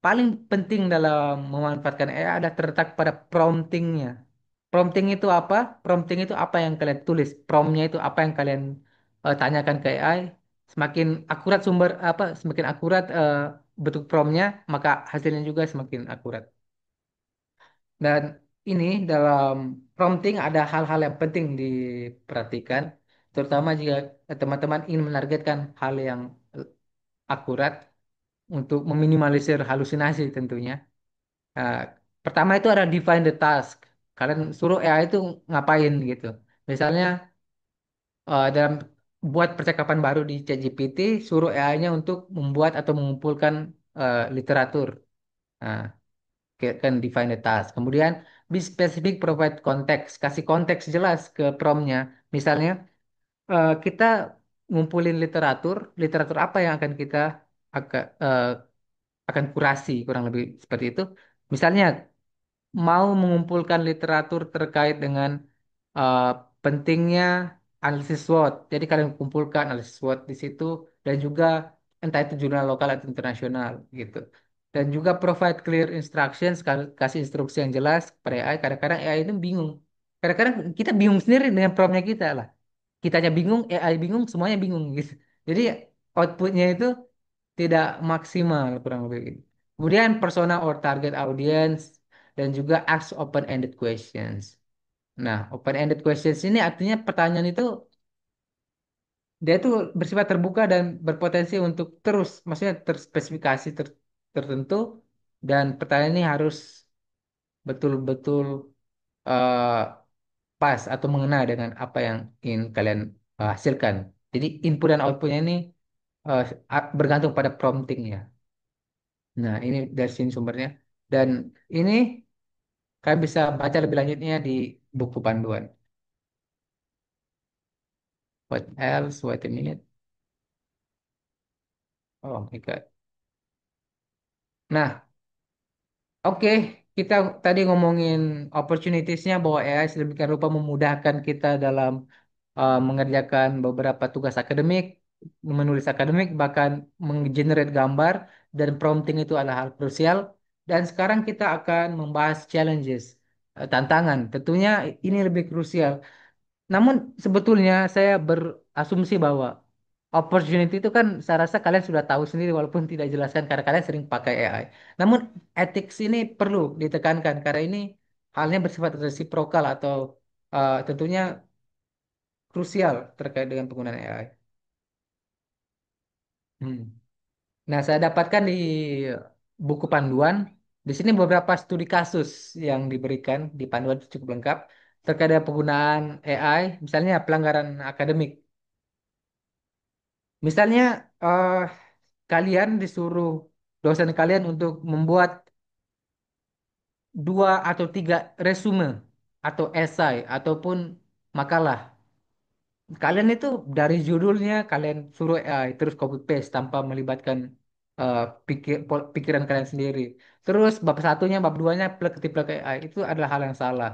Speaker 3: paling penting dalam memanfaatkan AI ada terletak pada promptingnya. Prompting itu apa? Prompting itu apa yang kalian tulis. Promptnya itu apa yang kalian tanyakan ke AI. Semakin akurat sumber apa, semakin akurat bentuk promptnya, maka hasilnya juga semakin akurat. Dan ini dalam prompting ada hal-hal yang penting diperhatikan, terutama jika teman-teman ingin menargetkan hal yang akurat untuk meminimalisir halusinasi tentunya. Nah, pertama itu ada define the task. Kalian suruh AI itu ngapain gitu. Misalnya dalam buat percakapan baru di ChatGPT, suruh AI-nya untuk membuat atau mengumpulkan literatur. Nah, kan define the task. Kemudian be specific, provide konteks, kasih konteks jelas ke prompt-nya. Misalnya kita ngumpulin literatur, literatur apa yang akan kita akan kurasi kurang lebih seperti itu. Misalnya mau mengumpulkan literatur terkait dengan uh, pentingnya analisis SWOT. Jadi kalian kumpulkan analisis SWOT di situ dan juga entah itu jurnal lokal atau internasional gitu. Dan juga provide clear instructions, kasih instruksi yang jelas kepada AI. Kadang-kadang AI itu bingung. Kadang-kadang kita bingung sendiri dengan prompt kita lah. Kitanya bingung, AI bingung, semuanya bingung gitu. Jadi outputnya itu tidak maksimal kurang lebih gitu. Kemudian persona or target audience dan juga ask open-ended questions. Nah, open-ended questions ini artinya pertanyaan itu dia itu bersifat terbuka dan berpotensi untuk terus, maksudnya terspesifikasi tertentu dan pertanyaan ini harus betul-betul eh, pas atau mengena dengan apa yang ingin kalian hasilkan. Jadi input dan outputnya ini eh, bergantung pada promptingnya. Nah, ini dari sini sumbernya. Dan ini kalian bisa baca lebih lanjutnya di buku panduan. What else? Wait a minute. Oh my God. Nah, oke, kita tadi ngomongin opportunitiesnya bahwa AI sedemikian rupa memudahkan kita dalam mengerjakan beberapa tugas akademik, menulis akademik, bahkan menggenerate gambar, dan prompting itu adalah hal krusial. Dan sekarang kita akan membahas challenges, tantangan. Tentunya ini lebih krusial. Namun sebetulnya saya berasumsi bahwa opportunity itu kan saya rasa kalian sudah tahu sendiri walaupun tidak jelaskan karena kalian sering pakai AI. Namun ethics ini perlu ditekankan karena ini halnya bersifat resiprokal atau tentunya krusial terkait dengan penggunaan AI. Hmm. Nah, saya dapatkan di buku panduan. Di sini beberapa studi kasus yang diberikan di panduan itu cukup lengkap terkait dengan penggunaan AI, misalnya pelanggaran akademik. Misalnya eh, kalian disuruh dosen kalian untuk membuat 2 atau 3 resume atau esai ataupun makalah. Kalian itu dari judulnya kalian suruh AI terus copy paste tanpa melibatkan eh, pikiran kalian sendiri. Terus bab satunya, bab duanya plek ketiplek AI itu adalah hal yang salah.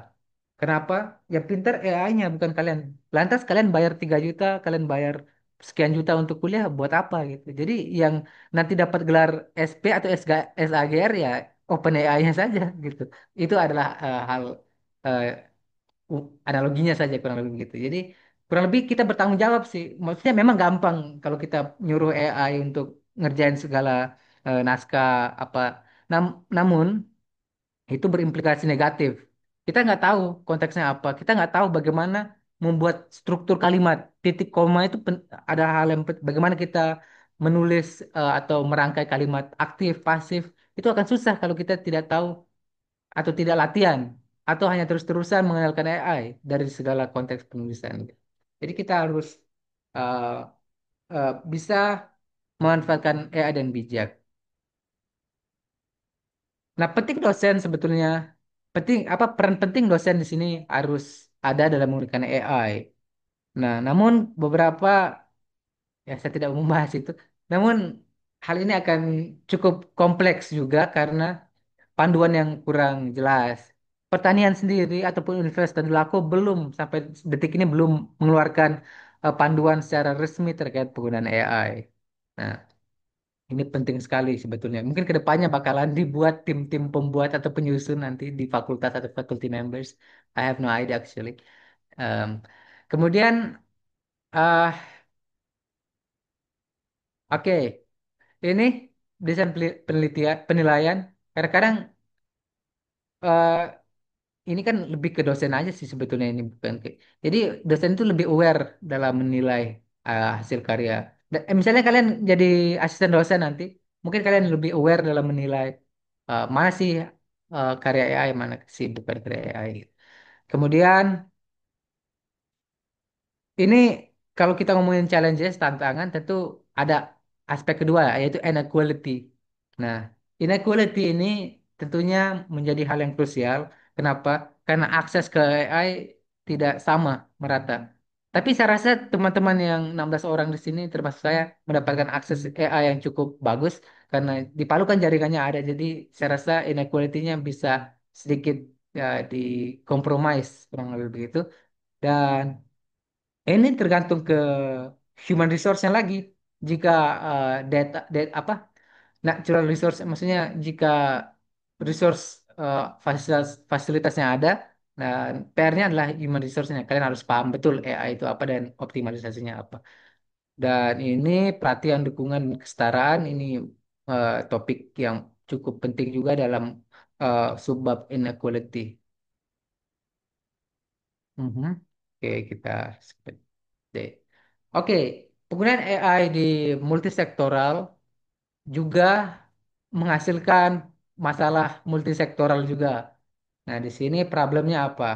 Speaker 3: Kenapa? Yang pintar AI-nya bukan kalian. Lantas kalian bayar 3 juta, kalian bayar sekian juta untuk kuliah buat apa gitu. Jadi yang nanti dapat gelar SP atau SAGR ya open AI-nya saja gitu. Itu adalah hal eh, analoginya saja kurang lebih begitu. Jadi kurang lebih kita bertanggung jawab sih. Maksudnya memang gampang kalau kita nyuruh AI untuk ngerjain segala naskah apa. Namun itu berimplikasi negatif. Kita nggak tahu konteksnya apa. Kita nggak tahu bagaimana membuat struktur kalimat. Titik koma itu ada hal yang bagaimana kita menulis atau merangkai kalimat aktif, pasif. Itu akan susah kalau kita tidak tahu atau tidak latihan atau hanya terus-terusan mengandalkan AI dari segala konteks penulisan. Jadi kita harus uh, bisa memanfaatkan AI dan bijak. Nah, penting dosen sebetulnya penting apa peran penting dosen di sini harus ada dalam menggunakan AI. Nah, namun beberapa ya saya tidak mau membahas itu. Namun hal ini akan cukup kompleks juga karena panduan yang kurang jelas. Pertanian sendiri ataupun Universitas Tadulako belum sampai detik ini belum mengeluarkan panduan secara resmi terkait penggunaan AI. Nah, ini penting sekali sebetulnya. Mungkin kedepannya bakalan dibuat tim-tim pembuat atau penyusun nanti di fakultas atau faculty members. I have no idea actually. Um, kemudian, ah oke, ini desain penelitian penilaian. Kadang-kadang eh, ini kan lebih ke dosen aja sih sebetulnya ini bukan ke. Jadi dosen itu lebih aware dalam menilai hasil karya. Misalnya kalian jadi asisten dosen nanti, mungkin kalian lebih aware dalam menilai mana sih karya AI, mana sih bukan karya AI. Kemudian ini kalau kita ngomongin challenges, tantangan, tentu ada aspek kedua yaitu inequality. Nah, inequality ini tentunya menjadi hal yang krusial. Kenapa? Karena akses ke AI tidak sama merata. Tapi saya rasa teman-teman yang 16 orang di sini termasuk saya mendapatkan akses AI yang cukup bagus karena di Palu kan jaringannya ada. Jadi saya rasa inequality-nya bisa sedikit ya, dikompromis kurang lebih begitu. Dan ini tergantung ke human resource-nya lagi. Jika data apa natural resource, maksudnya jika resource fasilitasnya ada, nah PR-nya adalah human resource-nya. Kalian harus paham betul AI itu apa dan optimalisasinya apa. Dan ini pelatihan dukungan kesetaraan ini topik yang cukup penting juga dalam subbab inequality. Mhm. Oke, kita skip deh. Oke, penggunaan AI di multisektoral juga menghasilkan masalah multisektoral juga. Nah, di sini problemnya apa?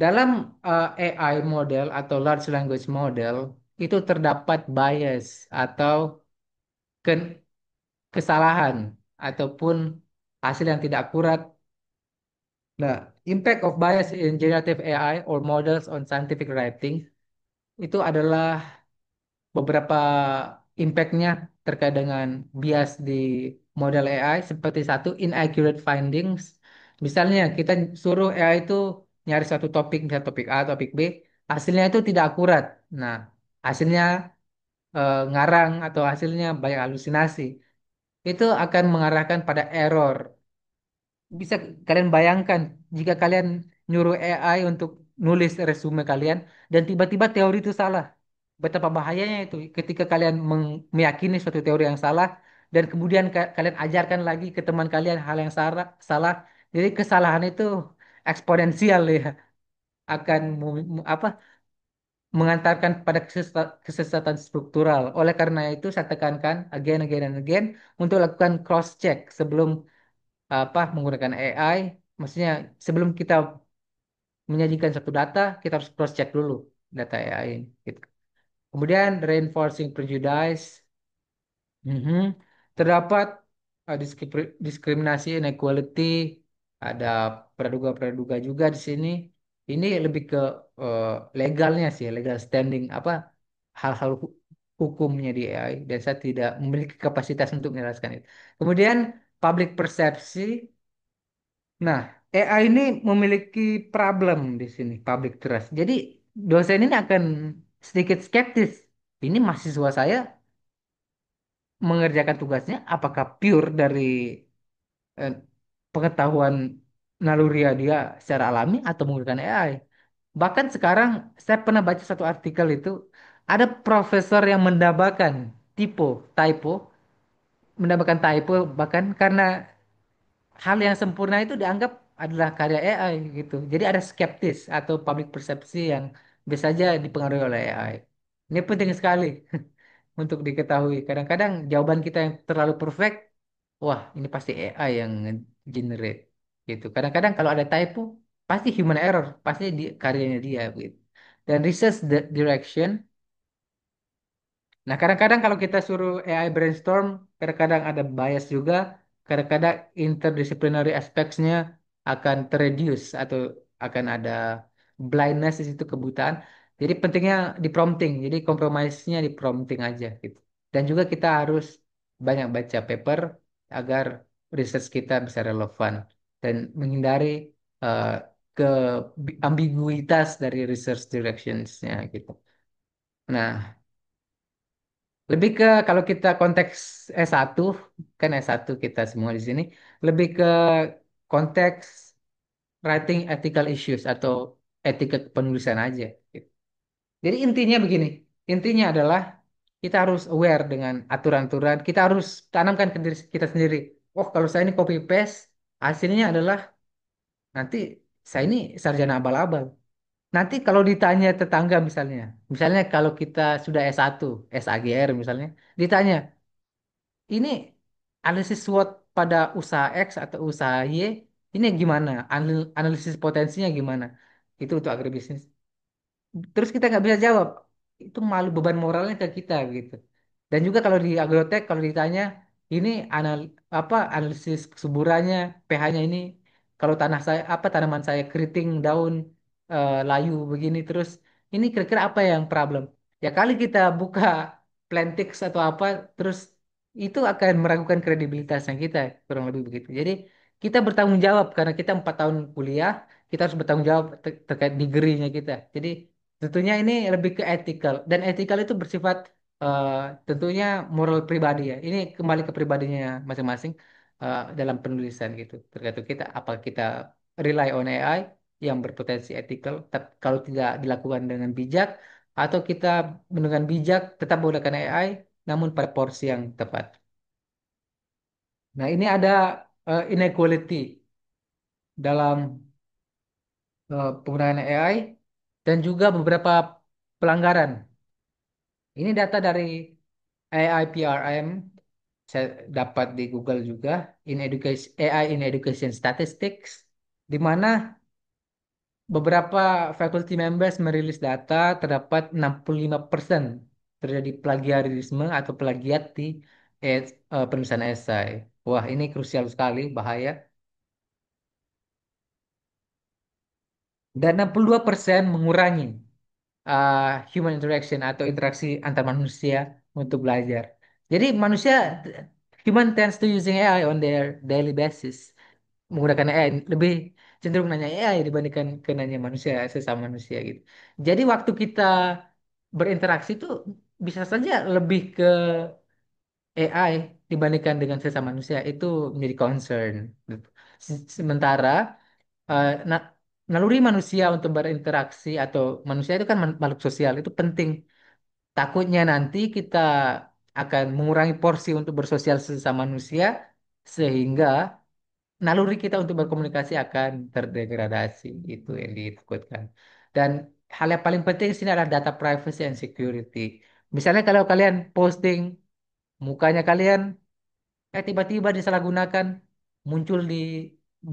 Speaker 3: Dalam AI model atau large language model itu terdapat bias atau ke- kesalahan ataupun hasil yang tidak akurat. Nah, impact of bias in generative AI or models on scientific writing itu adalah beberapa impact-nya terkait dengan bias di model AI seperti satu inaccurate findings. Misalnya kita suruh AI itu nyari suatu topik, misalnya topik A, topik B, hasilnya itu tidak akurat. Nah, hasilnya ngarang atau hasilnya banyak halusinasi. Itu akan mengarahkan pada error. Bisa kalian bayangkan jika kalian nyuruh AI untuk nulis resume kalian dan tiba-tiba teori itu salah. Betapa bahayanya itu ketika kalian meyakini suatu teori yang salah dan kemudian kalian ajarkan lagi ke teman kalian hal yang salah, salah. Jadi kesalahan itu eksponensial ya akan apa mengantarkan pada kesesatan struktural. Oleh karena itu saya tekankan again again and again untuk lakukan cross check sebelum apa menggunakan AI. Maksudnya sebelum kita menyajikan satu data, kita harus cross check dulu data AI ini. Gitu. Kemudian reinforcing prejudice. Mhm. Terdapat diskriminasi inequality, ada praduga-praduga juga di sini. Ini lebih ke eh, legalnya sih, legal standing apa hal-hal hukumnya di AI dan saya tidak memiliki kapasitas untuk menjelaskan itu. Kemudian public persepsi. Nah, AI ini memiliki problem di sini, public trust. Jadi dosen ini akan sedikit skeptis. Ini mahasiswa saya mengerjakan tugasnya apakah pure dari eh, pengetahuan naluriah dia secara alami atau menggunakan AI. Bahkan sekarang saya pernah baca satu artikel itu ada profesor yang mendambakan typo, mendambakan typo bahkan karena hal yang sempurna itu dianggap adalah karya AI gitu. Jadi ada skeptis atau public persepsi yang bisa saja dipengaruhi oleh AI. Ini penting sekali untuk diketahui. Kadang-kadang jawaban kita yang terlalu perfect, wah ini pasti AI yang generate gitu. Kadang-kadang kalau ada typo, pasti human error, pasti di karyanya dia gitu. Dan research direction. Nah, kadang-kadang kalau kita suruh AI brainstorm, kadang-kadang ada bias juga, kadang-kadang interdisciplinary aspects-nya akan terreduce atau akan ada blindness di situ kebutaan. Jadi pentingnya di prompting, jadi kompromisnya di prompting aja gitu. Dan juga kita harus banyak baca paper agar research kita bisa relevan dan menghindari eh, ke ambiguitas dari research directions-nya gitu. Nah, lebih ke kalau kita konteks S1, kan S1 kita semua di sini, lebih ke konteks writing ethical issues atau etika penulisan aja. Gitu. Jadi intinya begini, intinya adalah kita harus aware dengan aturan-aturan, kita harus tanamkan ke diri kita sendiri. Oh, kalau saya ini copy paste, hasilnya adalah nanti saya ini sarjana abal-abal. Nanti kalau ditanya tetangga misalnya, misalnya kalau kita sudah S1, SAGR misalnya, ditanya, ini analisis SWOT pada usaha X atau usaha Y ini gimana? Analisis potensinya gimana? Itu untuk agribisnis. Terus kita nggak bisa jawab. Itu malu beban moralnya ke kita gitu. Dan juga kalau di agrotek kalau ditanya ini apa analisis kesuburannya, pH-nya ini kalau tanah saya apa tanaman saya keriting daun layu begini terus ini kira-kira apa yang problem? Ya kali kita buka Plantix atau apa terus itu akan meragukan kredibilitasnya kita kurang lebih begitu. Jadi kita bertanggung jawab karena kita 4 tahun kuliah, kita harus bertanggung jawab terkait degree-nya kita. Jadi tentunya ini lebih ke ethical dan ethical itu bersifat eh, tentunya moral pribadi ya. Ini kembali ke pribadinya masing-masing dalam penulisan gitu. Tergantung kita apa kita rely on AI yang berpotensi ethical, kalau tidak dilakukan dengan bijak atau kita dengan bijak tetap menggunakan AI namun pada porsi yang tepat. Nah, ini ada inequality dalam penggunaan AI dan juga beberapa pelanggaran. Ini data dari AIPRM, saya dapat di Google juga, in education AI in Education Statistics, di mana beberapa faculty members merilis data terdapat 65% terjadi plagiarisme atau plagiat di penulisan esai. Wah, ini krusial sekali, bahaya. Dan 62% mengurangi uh, human interaction atau interaksi antar manusia untuk belajar. Jadi manusia, human tends to using AI on their daily basis. Menggunakan AI lebih cenderung nanya AI dibandingkan ke nanya manusia, sesama manusia gitu. Jadi waktu kita berinteraksi itu bisa saja lebih ke AI dibandingkan dengan sesama manusia, itu menjadi concern. Sementara naluri manusia untuk berinteraksi atau manusia itu kan makhluk sosial, itu penting. Takutnya nanti kita akan mengurangi porsi untuk bersosial sesama manusia sehingga naluri kita untuk berkomunikasi akan terdegradasi. Itu yang ditakutkan. Dan hal yang paling penting di sini adalah data privacy and security. Misalnya kalau kalian posting mukanya kalian, tiba-tiba disalahgunakan, muncul di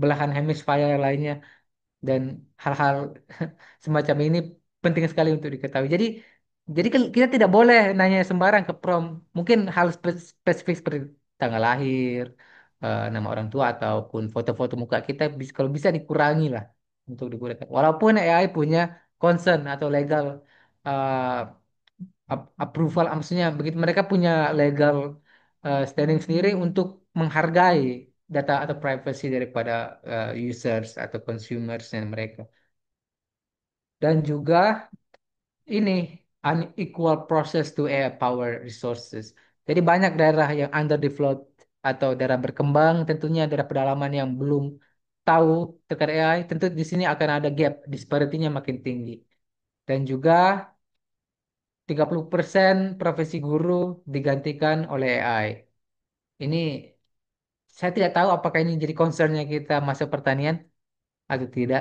Speaker 3: belahan hemisfer lainnya, dan hal-hal semacam ini penting sekali untuk diketahui. Jadi kita tidak boleh nanya sembarang ke prompt. Mungkin hal spesifik seperti tanggal lahir, nama orang tua ataupun foto-foto muka kita kalau bisa dikurangi lah untuk digunakan. Walaupun AI punya concern atau legal uh, approval, maksudnya begitu mereka punya legal standing sendiri untuk menghargai data atau privacy daripada users atau consumers yang mereka. Dan juga ini unequal process to air power resources. Jadi banyak daerah yang underdeveloped atau daerah berkembang, tentunya daerah pedalaman yang belum tahu terkait AI, tentu di sini akan ada gap, disparity-nya makin tinggi. Dan juga 30% profesi guru digantikan oleh AI. Ini saya tidak tahu apakah ini jadi concernnya kita masa pertanian atau tidak.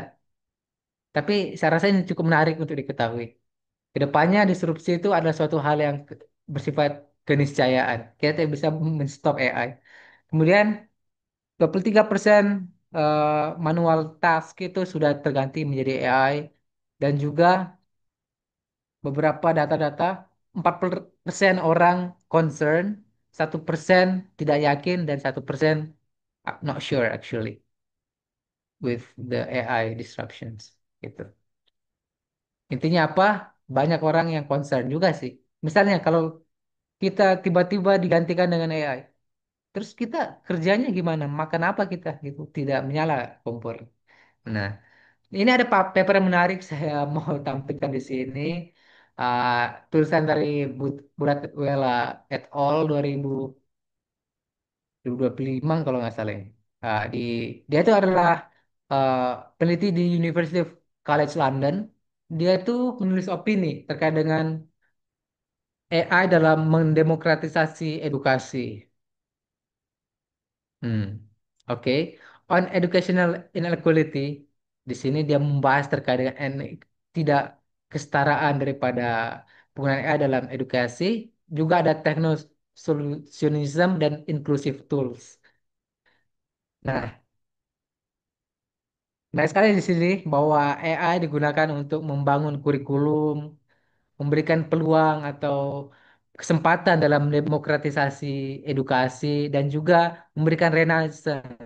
Speaker 3: Tapi saya rasa ini cukup menarik untuk diketahui. Kedepannya disrupsi itu adalah suatu hal yang bersifat keniscayaan. Kita tidak bisa menstop AI. Kemudian 23% manual task itu sudah terganti menjadi AI. Dan juga beberapa data-data, 40% orang concern, 1% tidak yakin, dan 1% not sure actually with the AI disruptions. Gitu. Intinya apa? Banyak orang yang concern juga sih. Misalnya kalau kita tiba-tiba digantikan dengan AI, terus kita kerjanya gimana? Makan apa kita? Gitu, tidak menyala kompor. Nah, ini ada paper yang menarik saya mau tampilkan di sini. Uh, Tulisan dari Buratwela et al. 2025 kalau nggak salah. Ya. Dia itu adalah uh, peneliti di University of College London. Dia itu menulis opini terkait dengan AI dalam mendemokratisasi edukasi. Hmm. Oke. On educational inequality, di sini dia membahas terkait dengan tidak kesetaraan daripada penggunaan AI dalam edukasi, juga ada techno-solutionism dan inclusive tools. Nah, nah sekali di sini bahwa AI digunakan untuk membangun kurikulum, memberikan peluang atau kesempatan dalam demokratisasi edukasi, dan juga memberikan renaissance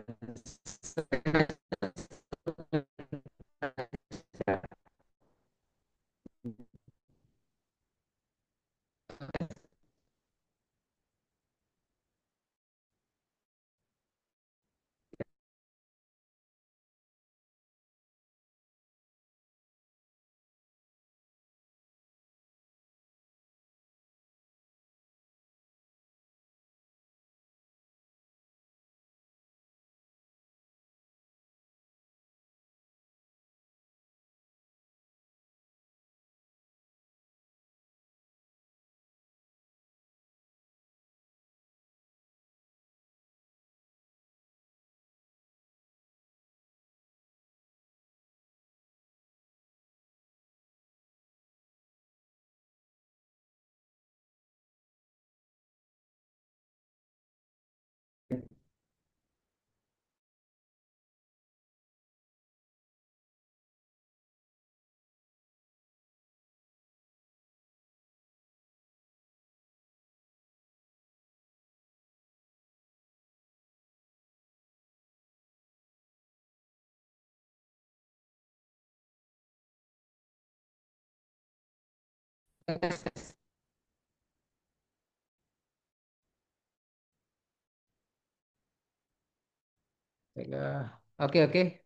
Speaker 3: Oke, oke.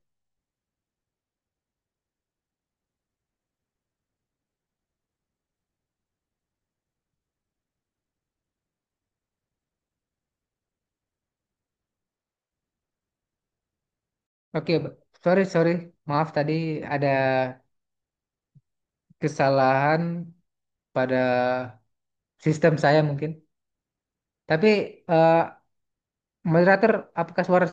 Speaker 3: Oke, sorry, sorry. Maaf tadi ada kesalahan pada sistem saya mungkin. Tapi moderator, apakah suara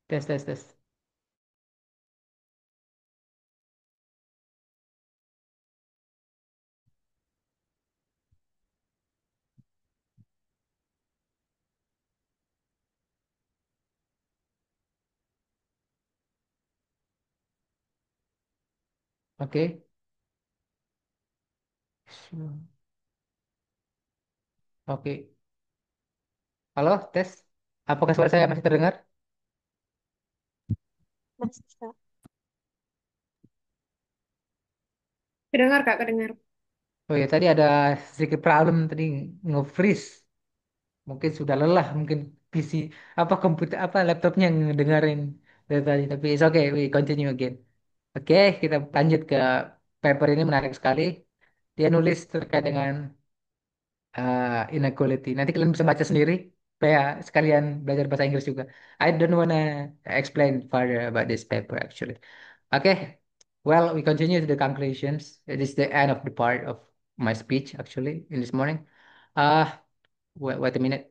Speaker 3: tes tes tes? Oke. Oke. Halo, tes. Apakah suara saya masih terdengar?
Speaker 4: Mas, Kak.
Speaker 1: Kedengar Kak, kedengar.
Speaker 3: Oh ya, tadi ada sedikit problem tadi nge-freeze. Mungkin sudah lelah, mungkin PC apa komputer apa laptopnya ngedengerin dari tadi. Tapi it's okay, we continue again. Oke, kita lanjut ke paper ini menarik sekali. Dia nulis terkait dengan inequality. Nanti kalian bisa baca sendiri, supaya sekalian belajar bahasa Inggris juga. I don't wanna explain further about this paper actually. Okay, well, we continue to the conclusions. It is the end of the part of my speech actually in this morning. Uh, wait a minute.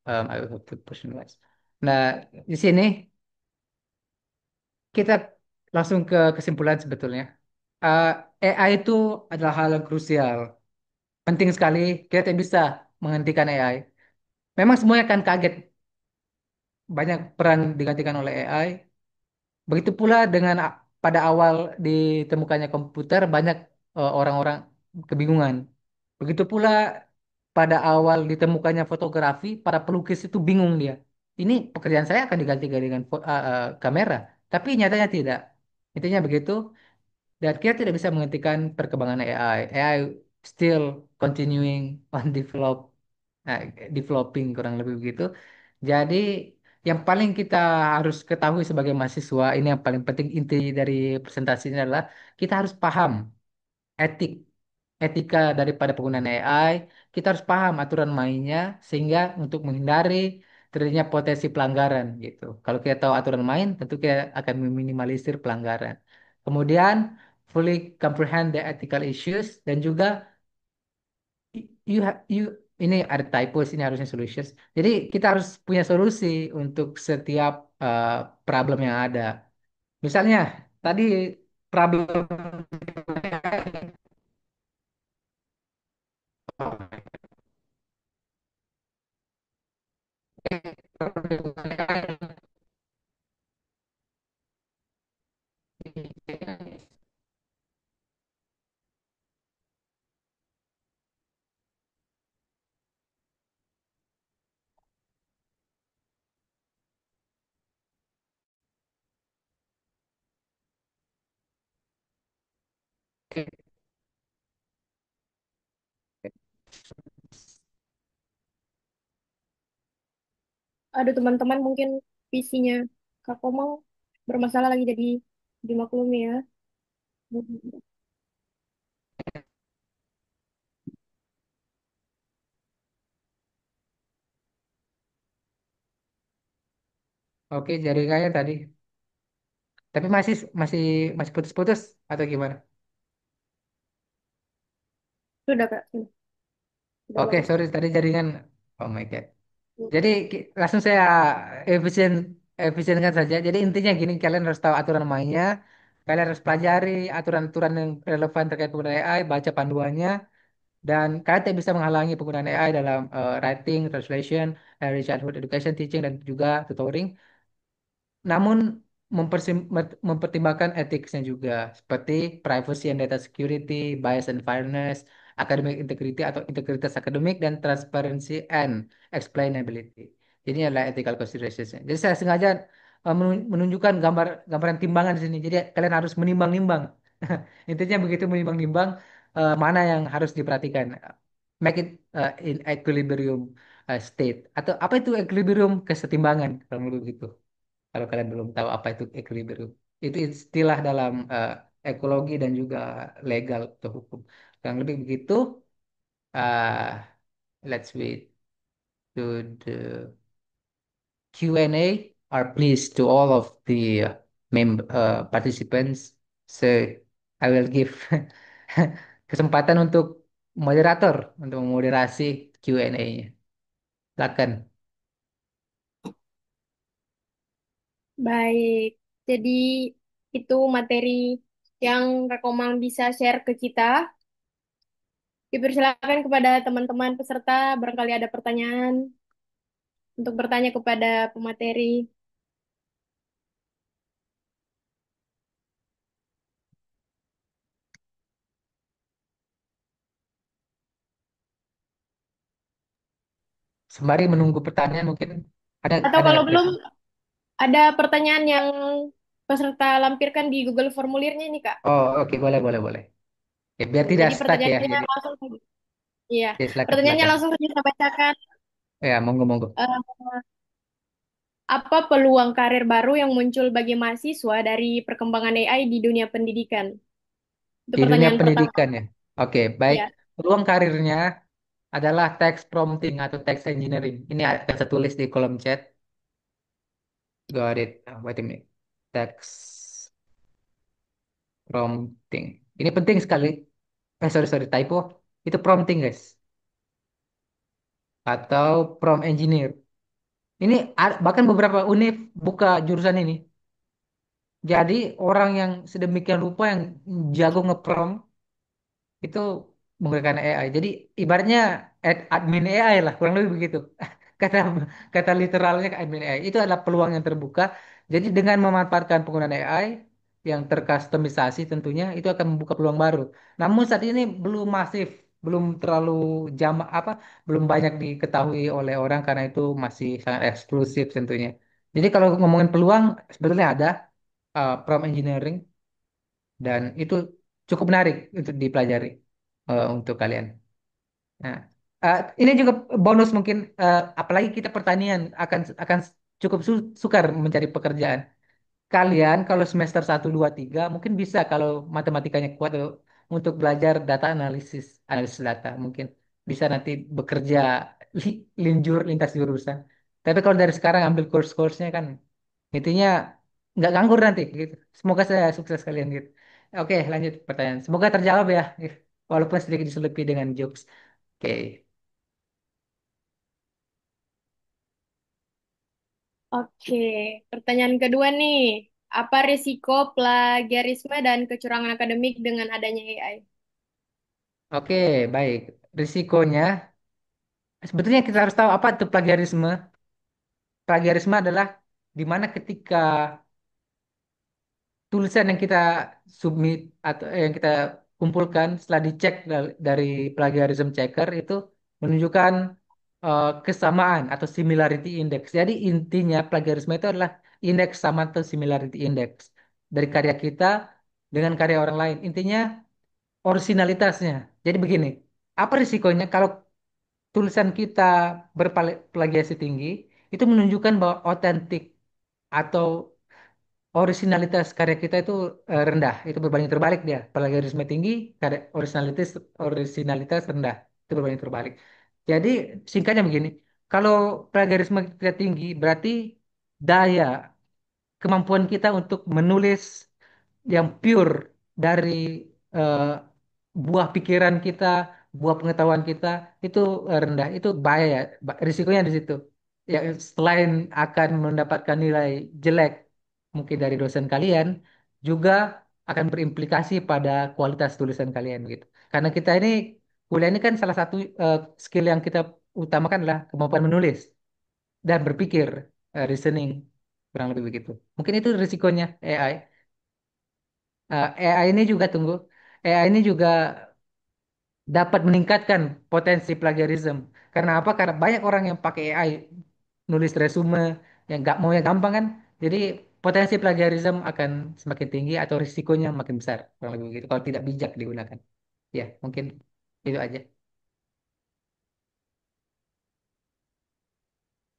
Speaker 3: I will have to personalize. Nah, di sini kita langsung ke kesimpulan sebetulnya. Uh, AI itu adalah hal yang krusial. Penting sekali, kita tidak bisa menghentikan AI. Memang semuanya akan kaget, banyak peran digantikan oleh AI. Begitu pula dengan pada awal ditemukannya komputer, banyak orang-orang kebingungan. Begitu pula pada awal ditemukannya fotografi, para pelukis itu bingung dia. Ini pekerjaan saya akan digantikan dengan kamera, tapi nyatanya tidak. Intinya begitu, dan kita tidak bisa menghentikan perkembangan AI. AI still continuing on nah, developing kurang lebih begitu. Jadi yang paling kita harus ketahui sebagai mahasiswa, ini yang paling penting inti dari presentasi ini adalah kita harus paham etik, etika daripada penggunaan AI. Kita harus paham aturan mainnya sehingga untuk menghindari terjadinya potensi pelanggaran gitu. Kalau kita tahu aturan main, tentu kita akan meminimalisir pelanggaran. Kemudian fully comprehend the ethical issues dan juga you ini ada typos ini harusnya solutions. Jadi kita harus punya solusi untuk setiap eh, problem yang ada. Misalnya tadi problem
Speaker 1: Ada teman-teman mungkin PC-nya Kak Komang bermasalah lagi, jadi dimaklumi ya.
Speaker 3: oke jaringannya tadi. Tapi masih masih masih putus-putus atau gimana?
Speaker 1: Sudah Kak, sudah
Speaker 3: Oke,
Speaker 1: bagus.
Speaker 3: sorry tadi jaringan. Oh my God. Jadi langsung saya efisien efisienkan saja. Jadi intinya gini, kalian harus tahu aturan mainnya. Kalian harus pelajari aturan-aturan yang relevan terkait penggunaan AI, baca panduannya, dan kalian tidak bisa menghalangi penggunaan AI dalam writing, translation, early childhood education, teaching, dan juga tutoring. Namun mempertimbangkan etiknya juga, seperti privacy and data security, bias and fairness, academic integrity atau integritas akademik, dan transparency and explainability. Jadi ini adalah ethical considerations. Jadi saya sengaja menunjukkan gambaran timbangan di sini. Jadi kalian harus menimbang-nimbang. Intinya begitu, menimbang-nimbang mana yang harus diperhatikan. Make it in equilibrium state. Atau apa itu equilibrium? Kesetimbangan, kurang lebih begitu. Kalau kalian belum tahu apa itu equilibrium, itu istilah dalam ekologi dan juga legal atau hukum. Kurang lebih begitu. Uh, let's wait to the Q&A. Are pleased to all of the participants. So I will give kesempatan untuk moderator untuk memoderasi Q&A-nya. Silakan.
Speaker 1: Baik, jadi itu materi yang Rekomang bisa share ke kita. Dipersilakan kepada teman-teman peserta, barangkali ada pertanyaan untuk bertanya kepada pemateri.
Speaker 3: Sembari menunggu pertanyaan, mungkin
Speaker 1: Atau
Speaker 3: ada
Speaker 1: kalau
Speaker 3: nggak
Speaker 1: belum,
Speaker 3: kira-kira?
Speaker 1: ada pertanyaan yang peserta lampirkan di Google formulirnya ini, Kak.
Speaker 3: Oh, oke, boleh, boleh, boleh. Oke, biar tidak
Speaker 1: Jadi
Speaker 3: stuck ya.
Speaker 1: pertanyaannya
Speaker 3: Jadi,
Speaker 1: langsung saja. Iya,
Speaker 3: ya, silakan,
Speaker 1: pertanyaannya
Speaker 3: silakan.
Speaker 1: langsung saja saya bacakan.
Speaker 3: Ya, monggo, monggo.
Speaker 1: Eh, apa peluang karir baru yang muncul bagi mahasiswa dari perkembangan AI di dunia pendidikan? Itu
Speaker 3: Di dunia
Speaker 1: pertanyaan pertama.
Speaker 3: pendidikan ya. Oke, baik.
Speaker 1: Ya.
Speaker 3: Peluang karirnya adalah text prompting atau text engineering. Ini akan saya tulis di kolom chat. Got it. Wait a minute. Text prompting. Ini penting sekali. Sorry, sorry, typo. Itu prompting, guys. Atau prompt engineer. Ini bahkan beberapa univ buka jurusan ini. Jadi orang yang sedemikian rupa yang jago ngeprompt itu menggunakan AI. Jadi ibaratnya admin AI lah, kurang lebih begitu. Kata kata literalnya ke admin AI itu adalah peluang yang terbuka. Jadi dengan memanfaatkan penggunaan AI yang terkustomisasi tentunya itu akan membuka peluang baru. Namun saat ini belum masif, belum terlalu apa, belum banyak diketahui oleh orang karena itu masih sangat eksklusif tentunya. Jadi kalau ngomongin peluang sebetulnya ada prompt engineering dan itu cukup menarik untuk dipelajari untuk kalian. Nah, ini juga bonus mungkin, apalagi kita pertanian akan cukup sukar mencari pekerjaan. Kalian kalau semester 1, 2, 3 mungkin bisa kalau matematikanya kuat untuk belajar data analisis, analisis data mungkin bisa nanti bekerja lintas jurusan. Tapi kalau dari sekarang ambil course-course-nya kan intinya nggak nganggur nanti gitu. Semoga saya sukses kalian gitu. Oke, lanjut pertanyaan. Semoga terjawab ya. Walaupun sedikit diselipi dengan jokes. Oke.
Speaker 1: Oke, pertanyaan kedua nih. Apa risiko plagiarisme dan kecurangan akademik dengan adanya AI?
Speaker 3: Oke, baik. Risikonya sebetulnya kita harus tahu apa itu plagiarisme. Plagiarisme adalah di mana ketika tulisan yang kita submit atau yang kita kumpulkan setelah dicek dari plagiarism checker itu menunjukkan kesamaan atau similarity index. Jadi intinya plagiarisme itu adalah indeks sama atau similarity index dari karya kita dengan karya orang lain. Intinya orisinalitasnya. Jadi begini, apa risikonya kalau tulisan kita berplagiasi tinggi itu menunjukkan bahwa otentik atau orisinalitas karya kita itu rendah. Itu berbanding terbalik dia. Plagiarisme tinggi, karya orisinalitas rendah. Itu berbanding terbalik. Jadi singkatnya begini, kalau plagiarisme kita tinggi berarti daya kemampuan kita untuk menulis yang pure dari eh, buah pikiran kita, buah pengetahuan kita itu rendah. Itu bahaya ya. Risikonya di situ. Ya, selain akan mendapatkan nilai jelek mungkin dari dosen kalian, juga akan berimplikasi pada kualitas tulisan kalian gitu. Karena kita ini kuliah ini kan salah satu skill yang kita utamakan adalah kemampuan menulis dan berpikir, reasoning. kurang lebih begitu. Mungkin itu risikonya AI. AI ini juga tunggu. AI ini juga dapat meningkatkan potensi plagiarism. Karena apa? Karena banyak orang yang pakai AI nulis resume yang nggak mau yang gampang kan. Jadi potensi plagiarism akan semakin tinggi atau risikonya makin besar. Kurang lebih begitu. Kalau tidak bijak digunakan. Ya, mungkin itu aja.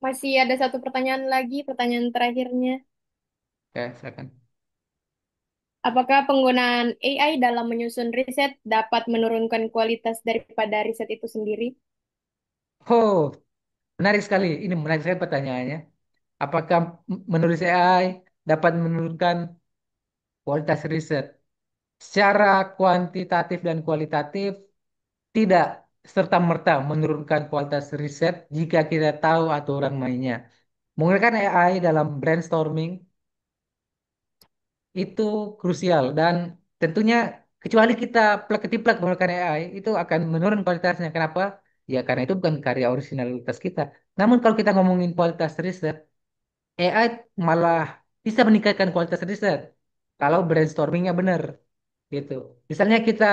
Speaker 1: Masih ada satu pertanyaan lagi, pertanyaan terakhirnya.
Speaker 3: Ya, silakan.
Speaker 1: Apakah penggunaan AI dalam menyusun riset dapat menurunkan kualitas daripada riset itu sendiri?
Speaker 3: Oh, menarik sekali. Ini menarik sekali pertanyaannya. Apakah menulis AI dapat menurunkan kualitas riset? Secara kuantitatif dan kualitatif, tidak serta-merta menurunkan kualitas riset jika kita tahu aturan mainnya. Menggunakan AI dalam brainstorming itu krusial dan tentunya kecuali kita plek-ketiplek menggunakan AI itu akan menurun kualitasnya. Kenapa? Ya karena itu bukan karya originalitas kita. Namun kalau kita ngomongin kualitas riset, AI malah bisa meningkatkan kualitas riset kalau brainstormingnya benar gitu. Misalnya kita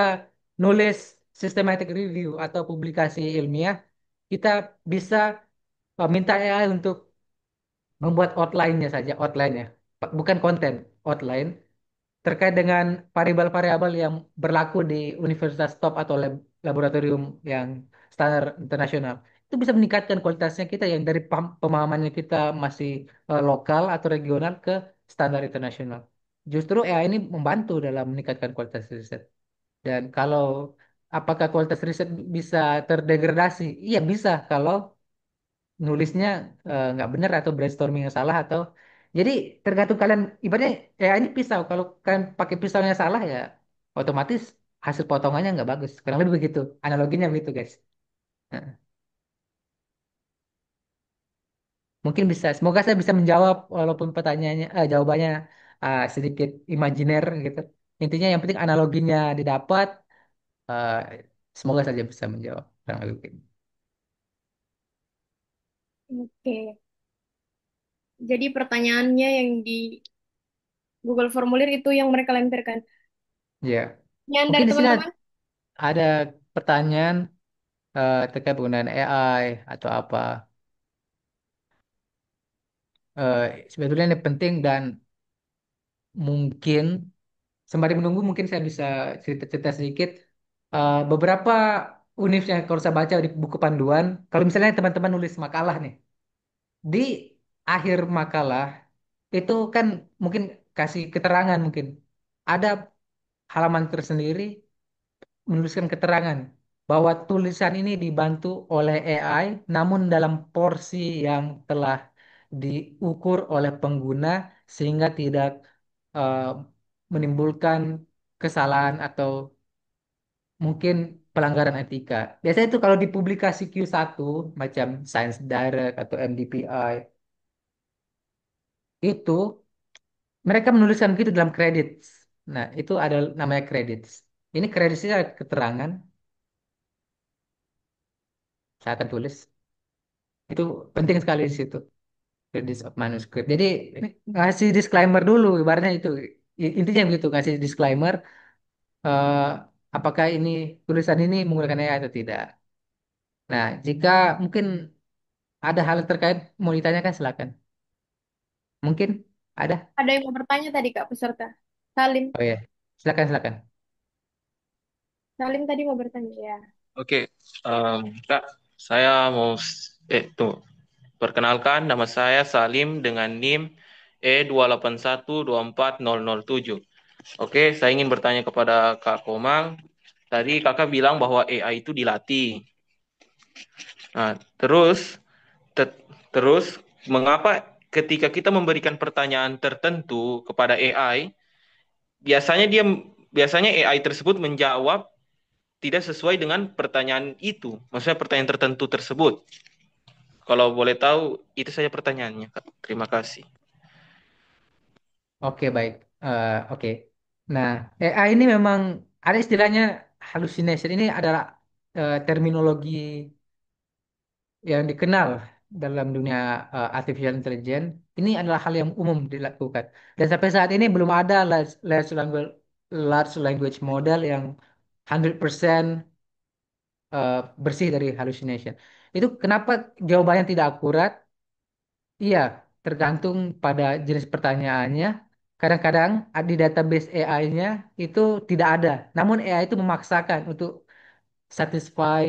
Speaker 3: nulis systematic review atau publikasi ilmiah, kita bisa minta AI untuk membuat outline-nya saja, outline-nya, bukan konten, outline terkait dengan variabel-variabel yang berlaku di universitas top atau laboratorium yang standar internasional. Itu bisa meningkatkan kualitasnya kita yang dari pemahamannya kita masih lokal atau regional ke standar internasional. Justru AI ini membantu dalam meningkatkan kualitas riset. Dan kalau apakah kualitas riset bisa terdegradasi? Iya bisa kalau nulisnya nggak benar atau brainstormingnya salah atau jadi tergantung kalian ibaratnya ya ini pisau kalau kalian pakai pisaunya salah ya otomatis hasil potongannya nggak bagus kurang lebih begitu analoginya begitu guys. Nah, mungkin bisa semoga saya bisa menjawab walaupun pertanyaannya jawabannya sedikit imajiner gitu intinya yang penting analoginya didapat eh, semoga saja bisa menjawab kurang lebih begitu.
Speaker 1: Oke. Jadi pertanyaannya yang di Google Formulir itu yang mereka lampirkan.
Speaker 3: Ya
Speaker 1: Yang
Speaker 3: mungkin
Speaker 1: dari
Speaker 3: di sini
Speaker 1: teman-teman,
Speaker 3: ada pertanyaan terkait penggunaan AI atau apa. Sebetulnya ini penting dan mungkin sembari menunggu mungkin saya bisa cerita-cerita sedikit. Beberapa univ yang kalau saya baca di buku panduan, kalau misalnya teman-teman nulis makalah nih, di akhir makalah itu kan mungkin kasih keterangan mungkin ada halaman tersendiri menuliskan keterangan bahwa tulisan ini dibantu oleh AI, namun dalam porsi yang telah diukur oleh pengguna sehingga tidak eh, menimbulkan kesalahan atau mungkin pelanggaran etika. Biasanya itu kalau di publikasi Q1 macam Science Direct atau MDPI itu mereka menuliskan gitu dalam credits. Nah, itu ada namanya credits. Ini creditsnya keterangan saya akan tulis. Itu penting sekali di situ. Credits of manuscript. Jadi ini ngasih disclaimer dulu, ibaratnya itu. Intinya begitu, ngasih disclaimer. eh, apakah ini tulisan ini menggunakan AI atau tidak. Nah, jika mungkin ada hal terkait mau ditanyakan, silakan. Mungkin ada.
Speaker 1: ada yang mau bertanya tadi Kak peserta. Salim.
Speaker 3: Oh ya, silakan silakan.
Speaker 1: Salim tadi mau bertanya ya.
Speaker 2: Oke, Kak, saya mau tuh perkenalkan nama saya Salim dengan NIM E281240007. Oke, saya ingin bertanya kepada Kak Komang. Tadi Kakak bilang bahwa AI itu dilatih. Nah, te- terus mengapa ketika kita memberikan pertanyaan tertentu kepada AI, biasanya biasanya AI tersebut menjawab tidak sesuai dengan pertanyaan itu, maksudnya pertanyaan tertentu tersebut. Kalau boleh tahu, itu saja pertanyaannya, Kak. Terima kasih.
Speaker 3: Oke, baik. Oke. Nah, AI ini memang ada istilahnya hallucination. Ini adalah terminologi yang dikenal. dalam dunia artificial intelligence ini adalah hal yang umum dilakukan. Dan sampai saat ini belum ada large language model yang 100% eh, bersih dari hallucination. Itu kenapa jawabannya tidak akurat? Iya, tergantung pada jenis pertanyaannya. Kadang-kadang di database AI-nya itu tidak ada. Namun AI itu memaksakan untuk satisfy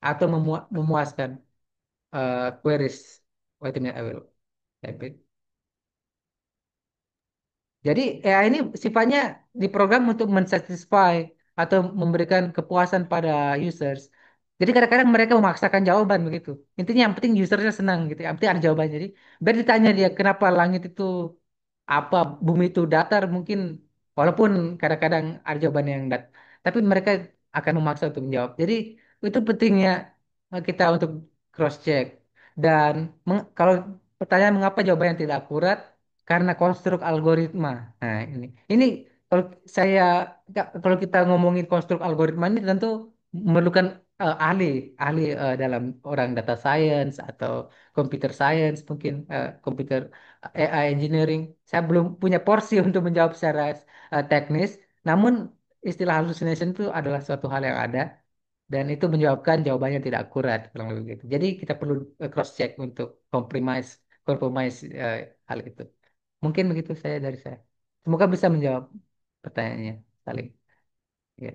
Speaker 3: atau memuaskan queries. Wait a minute, I will type it. Jadi AI ini sifatnya diprogram untuk mensatisfy atau memberikan kepuasan pada users. Jadi kadang-kadang mereka memaksakan jawaban begitu. Intinya yang penting usernya senang gitu. Yang penting ada jawabannya. Jadi biar ditanya dia kenapa langit itu apa, bumi itu datar mungkin walaupun kadang-kadang ada jawaban yang tapi mereka akan memaksa untuk menjawab. Jadi itu pentingnya kita untuk cross check dan kalau pertanyaan mengapa jawabannya tidak akurat karena konstruk algoritma. Nah, ini kalau saya kalau kita ngomongin konstruk algoritma ini tentu memerlukan ahli ahli dalam orang data science atau computer science mungkin komputer AI engineering. Saya belum punya porsi untuk menjawab secara teknis, namun istilah hallucination itu adalah suatu hal yang ada dan itu menyebabkan jawabannya tidak akurat kurang lebih begitu. Jadi kita perlu cross check untuk compromise hal itu. Mungkin begitu saya dari saya. Semoga bisa menjawab pertanyaannya saling. Ya.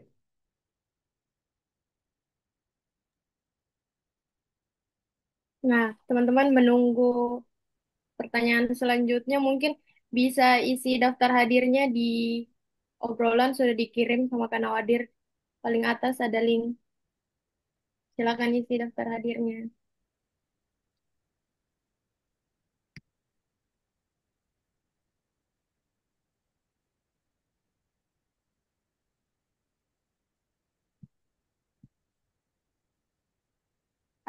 Speaker 1: Nah, teman-teman menunggu pertanyaan selanjutnya mungkin bisa isi daftar hadirnya di obrolan sudah dikirim sama Kak Nawadir. Paling atas ada link. Silakan isi daftar hadirnya.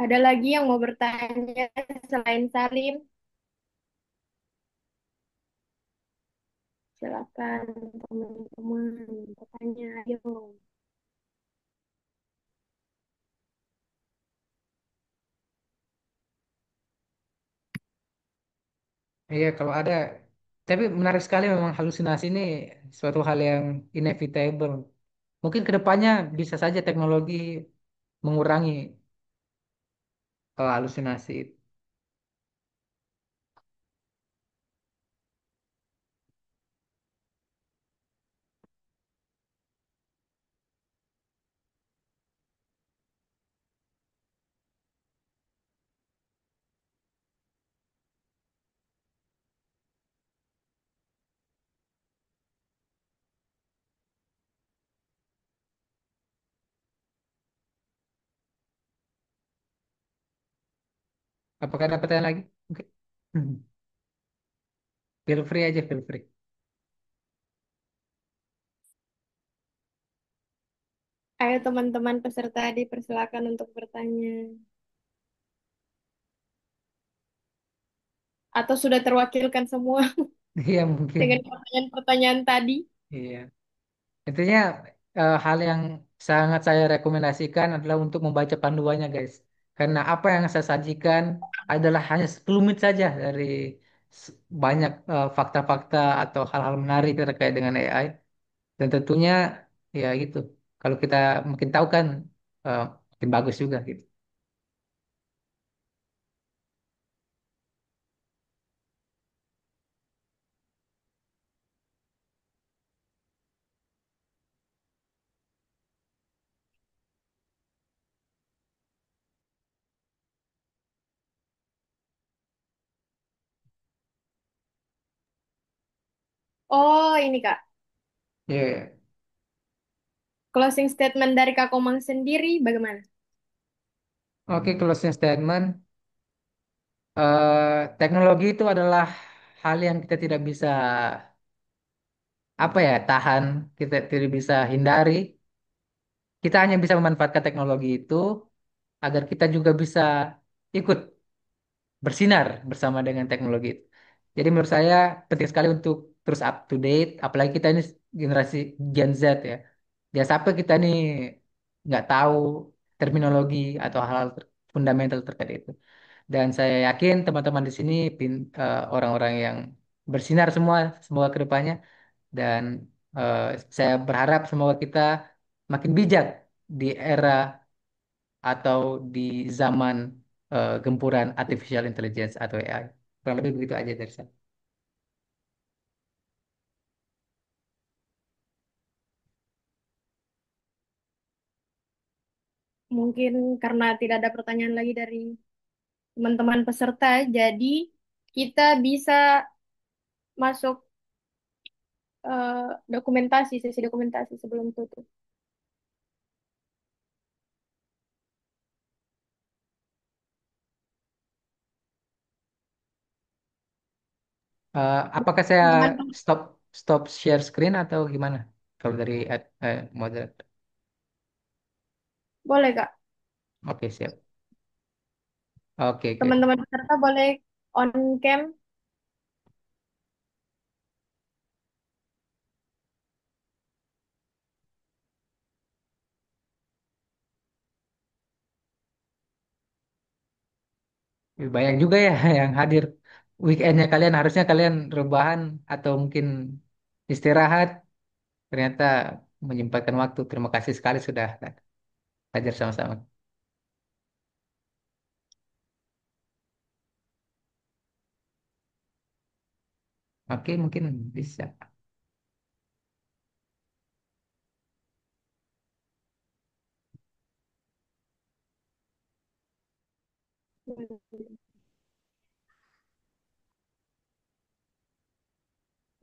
Speaker 1: Ada lagi yang mau bertanya selain Salim? Silakan teman-teman bertanya. Ayo.
Speaker 3: Iya, kalau ada. Tapi menarik sekali memang halusinasi ini suatu hal yang inevitable. Mungkin kedepannya bisa saja teknologi mengurangi halusinasi. Apakah ada pertanyaan lagi? Oke. Hmm. Feel free aja, feel free.
Speaker 1: Ayo teman-teman peserta dipersilakan untuk bertanya. Atau sudah terwakilkan semua
Speaker 3: Iya, mungkin.
Speaker 1: dengan pertanyaan-pertanyaan tadi?
Speaker 3: Iya. Intinya hal yang sangat saya rekomendasikan adalah untuk membaca panduannya, guys. Karena apa yang saya sajikan adalah hanya sekelumit saja dari banyak fakta-fakta atau hal-hal menarik terkait dengan AI. Dan tentunya ya gitu. Kalau kita mungkin tahu kan eh, makin bagus juga gitu.
Speaker 1: Oh, ini Kak.
Speaker 3: Iya, iya.
Speaker 1: Closing statement dari Kak Komang sendiri bagaimana?
Speaker 3: Oke, closing statement. Teknologi itu adalah hal yang kita tidak bisa apa ya tahan, kita tidak bisa hindari. Kita hanya bisa memanfaatkan teknologi itu agar kita juga bisa ikut bersinar bersama dengan teknologi itu. Jadi menurut saya penting sekali untuk terus up to date, apalagi kita ini generasi Gen Z ya. Jangan sampai kita nih nggak tahu terminologi atau hal-hal fundamental terkait itu. Dan saya yakin teman-teman di sini orang-orang yang bersinar semua, semoga ke depannya. Dan eh, saya berharap semoga kita makin bijak di era atau di zaman gempuran artificial intelligence atau AI. Kurang lebih begitu aja dari saya.
Speaker 1: Mungkin karena tidak ada pertanyaan lagi dari teman-teman peserta, jadi kita bisa masuk dokumentasi, sesi dokumentasi sebelum tutup.
Speaker 3: Apakah saya
Speaker 1: Teman-teman,
Speaker 3: stop stop share screen atau gimana? Kalau dari moderator.
Speaker 1: boleh Kak?
Speaker 3: Oke, siap. Oke, oke.
Speaker 1: Teman-teman peserta boleh on cam.
Speaker 3: Banyak juga ya yang hadir. Weekendnya kalian harusnya kalian rebahan atau mungkin istirahat. Ternyata menyempatkan waktu. Terima kasih sekali sudah hadir sama-sama. Oke, mungkin bisa.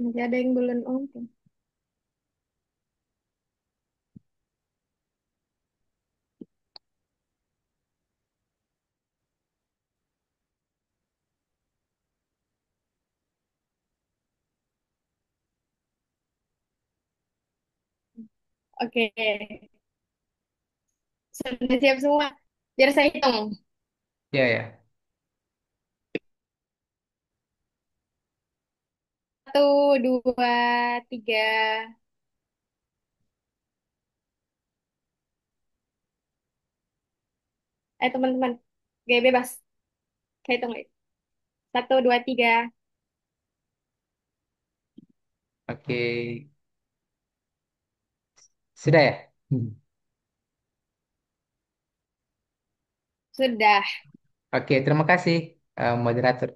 Speaker 1: Masih ada yang belum on cam. Oke, sudah siap semua. Biar saya hitung.
Speaker 3: Ya, ya.
Speaker 1: Satu, dua, tiga. Teman-teman, gaya bebas. Saya hitung lagi. Satu, dua, tiga.
Speaker 3: Oke. Sudah ya?
Speaker 1: Sudah.
Speaker 3: Oke, terima kasih moderator.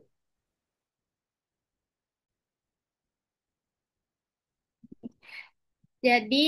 Speaker 1: Jadi